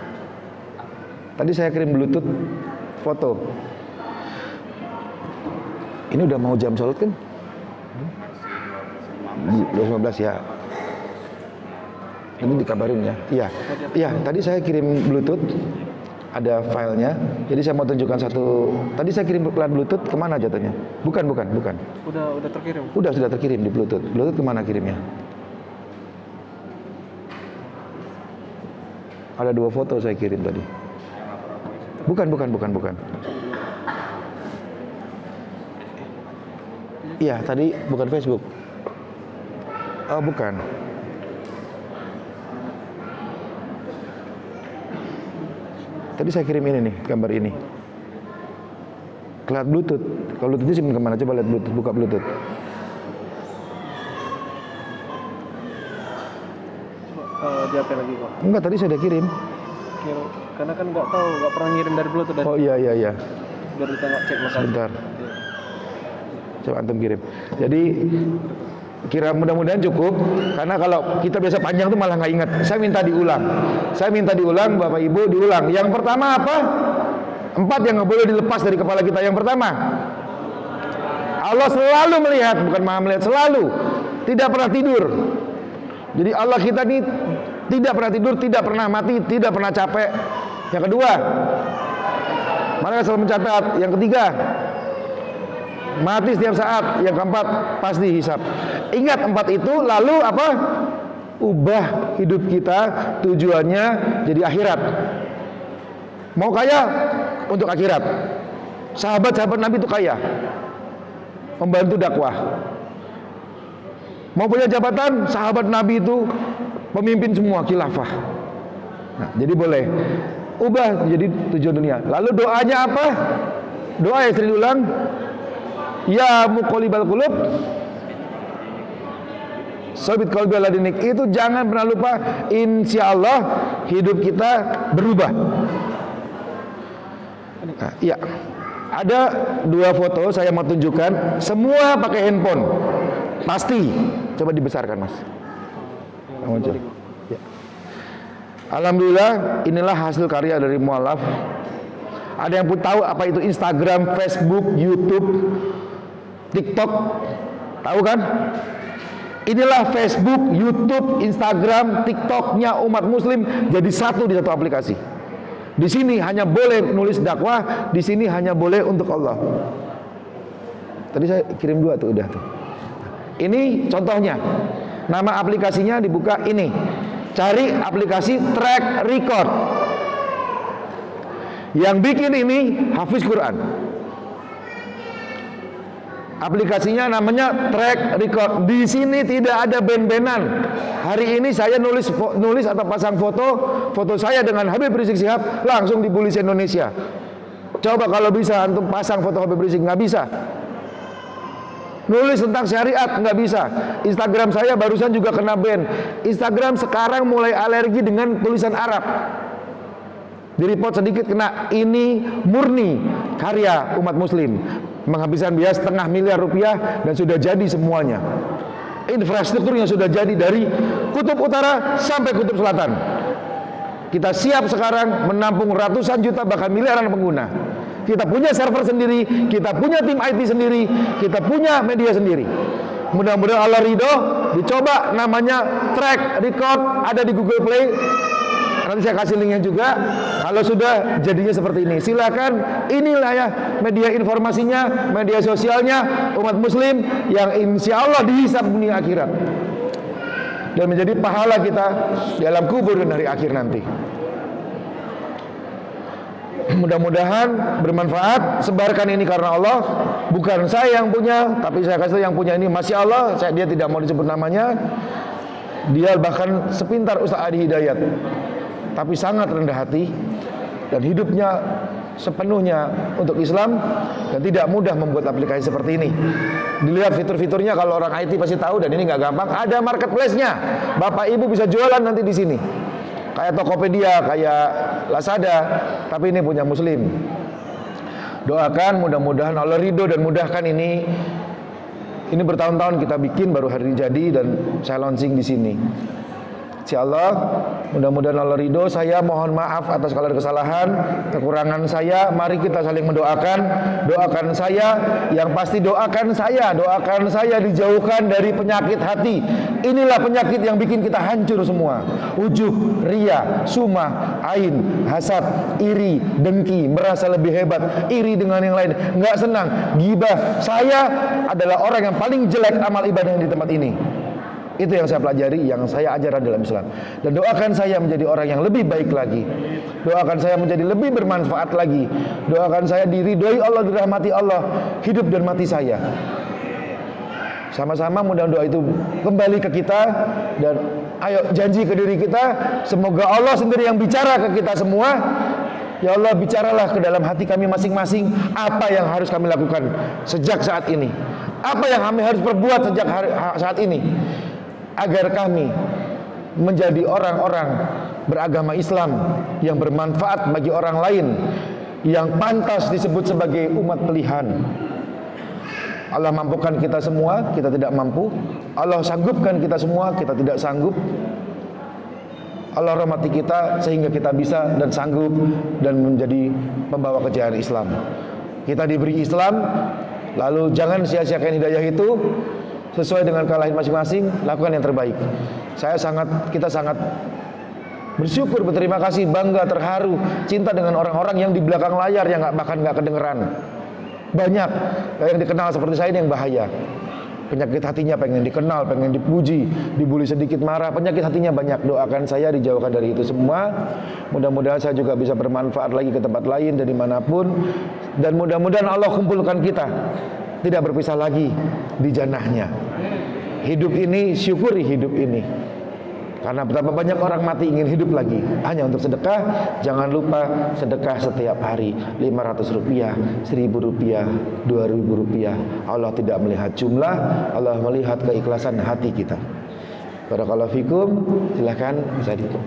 Tadi saya kirim Bluetooth foto. Ini udah mau jam sholat kan? 2.15 ya. Ini dikabarin ya. Iya. Iya, tadi saya kirim Bluetooth. Ada filenya, jadi saya mau tunjukkan satu. Tadi saya kirim pelan Bluetooth, kemana jatuhnya? Bukan. Udah terkirim. Sudah terkirim di Bluetooth. Bluetooth kemana kirimnya? Ada 2 foto saya kirim tadi. Bukan. Iya, tadi bukan Facebook. Oh, bukan. Tadi saya kirim ini nih, gambar ini. Lihat Bluetooth. Kalau Bluetooth simpen kemana? Coba lihat Bluetooth, buka Bluetooth. Coba di HP lagi kok. Enggak, tadi saya udah kirim. Karena kan nggak tahu, nggak pernah ngirim dari Bluetooth. Oh iya. Biar kita nggak cek makasih. Sebentar. Coba antum kirim. Jadi kira mudah-mudahan cukup, karena kalau kita biasa panjang tuh malah nggak ingat. Saya minta diulang, Bapak Ibu diulang. Yang pertama apa? 4 yang nggak boleh dilepas dari kepala kita. Yang pertama, Allah selalu melihat, bukan maha melihat, selalu, tidak pernah tidur. Jadi Allah kita ini tidak pernah tidur, tidak pernah mati, tidak pernah capek. Yang kedua, malaikat selalu mencatat. Yang ketiga, mati setiap saat. Yang keempat, pasti hisab. Ingat 4 itu, lalu apa? Ubah hidup kita, tujuannya jadi akhirat. Mau kaya untuk akhirat. Sahabat-sahabat Nabi itu kaya, membantu dakwah. Mau punya jabatan, sahabat Nabi itu pemimpin semua khilafah. Nah, jadi boleh ubah jadi tujuan dunia. Lalu doanya apa? Doa yang sering diulang, ya muqallibal qulub, sabit qalbi ala dinik. Itu jangan pernah lupa. Insya Allah hidup kita berubah. Nah, iya. Ada 2 foto saya mau tunjukkan. Semua pakai handphone. Pasti. Coba dibesarkan, Mas. Ya. Alhamdulillah, inilah hasil karya dari mualaf. Ada yang pun tahu apa itu Instagram, Facebook, YouTube, TikTok? Tahu kan? Inilah Facebook, YouTube, Instagram, TikToknya umat muslim jadi satu di satu aplikasi. Di sini hanya boleh nulis dakwah, di sini hanya boleh untuk Allah. Tadi saya kirim 2 tuh, udah tuh. Ini contohnya. Nama aplikasinya dibuka ini. Cari aplikasi track record. Yang bikin ini hafiz Quran. Aplikasinya namanya track record. Di sini tidak ada ben-benan. Hari ini saya nulis atau pasang foto saya dengan Habib Rizik Syihab, langsung di polisi Indonesia. Coba kalau bisa antum pasang foto Habib Rizik, nggak bisa. Nulis tentang syariat nggak bisa. Instagram saya barusan juga kena ban. Instagram sekarang mulai alergi dengan tulisan Arab. Di report sedikit kena. Ini murni karya umat muslim, menghabiskan biaya $500 miliar dan sudah jadi semuanya. Infrastrukturnya sudah jadi dari kutub utara sampai kutub selatan. Kita siap sekarang menampung ratusan juta bahkan miliaran pengguna. Kita punya server sendiri, kita punya tim IT sendiri, kita punya media sendiri. Mudah-mudahan Allah ridho. Dicoba, namanya track record, ada di Google Play. Nanti saya kasih linknya juga. Kalau sudah jadinya seperti ini, silakan. Inilah ya media informasinya, media sosialnya umat muslim yang insya Allah dihisab dunia akhirat dan menjadi pahala kita di alam kubur dan hari akhir nanti. Mudah-mudahan bermanfaat. Sebarkan ini karena Allah. Bukan saya yang punya, tapi saya kasih yang punya ini Masya Allah. Dia tidak mau disebut namanya. Dia bahkan sepintar Ustaz Adi Hidayat, tapi sangat rendah hati dan hidupnya sepenuhnya untuk Islam dan tidak mudah membuat aplikasi seperti ini. Dilihat fitur-fiturnya, kalau orang IT pasti tahu, dan ini nggak gampang. Ada marketplace-nya. Bapak Ibu bisa jualan nanti di sini. Kayak Tokopedia, kayak Lazada, tapi ini punya muslim. Doakan mudah-mudahan Allah ridho dan mudahkan ini. Ini bertahun-tahun kita bikin, baru hari ini jadi dan saya launching di sini. Insyaallah mudah-mudahan Allah ridho. Saya mohon maaf atas segala kesalahan, kekurangan saya. Mari kita saling mendoakan. Doakan saya, yang pasti doakan saya dijauhkan dari penyakit hati. Inilah penyakit yang bikin kita hancur semua. Ujub, riya, sumah, ain, hasad, iri, dengki, merasa lebih hebat, iri dengan yang lain, nggak senang, gibah. Saya adalah orang yang paling jelek amal ibadah di tempat ini. Itu yang saya pelajari, yang saya ajarkan dalam Islam. Dan doakan saya menjadi orang yang lebih baik lagi. Doakan saya menjadi lebih bermanfaat lagi. Doakan saya diridhoi Allah, dirahmati Allah, hidup dan mati saya. Sama-sama mudah-mudahan doa itu kembali ke kita. Dan ayo janji ke diri kita, semoga Allah sendiri yang bicara ke kita semua. Ya Allah, bicaralah ke dalam hati kami masing-masing. Apa yang harus kami lakukan sejak saat ini? Apa yang kami harus perbuat sejak saat ini? Agar kami menjadi orang-orang beragama Islam yang bermanfaat bagi orang lain, yang pantas disebut sebagai umat pilihan. Allah mampukan kita semua, kita tidak mampu. Allah sanggupkan kita semua, kita tidak sanggup. Allah rahmati kita sehingga kita bisa dan sanggup dan menjadi pembawa kejayaan Islam. Kita diberi Islam, lalu jangan sia-siakan hidayah itu. Sesuai dengan kelahiran masing-masing, lakukan yang terbaik. Kita sangat bersyukur, berterima kasih, bangga, terharu, cinta dengan orang-orang yang di belakang layar yang bahkan nggak kedengeran. Banyak yang dikenal seperti saya ini yang bahaya. Penyakit hatinya pengen dikenal, pengen dipuji, dibully sedikit marah. Penyakit hatinya banyak. Doakan saya dijauhkan dari itu semua. Mudah-mudahan saya juga bisa bermanfaat lagi ke tempat lain dari manapun. Dan mudah-mudahan Allah kumpulkan kita tidak berpisah lagi di jannahnya. Hidup ini, syukuri hidup ini. Karena betapa banyak orang mati ingin hidup lagi hanya untuk sedekah. Jangan lupa sedekah setiap hari, Rp500, Rp1.000, Rp2.000. Allah tidak melihat jumlah, Allah melihat keikhlasan hati kita. Barakallahu fikum. Silakan bisa ditutup.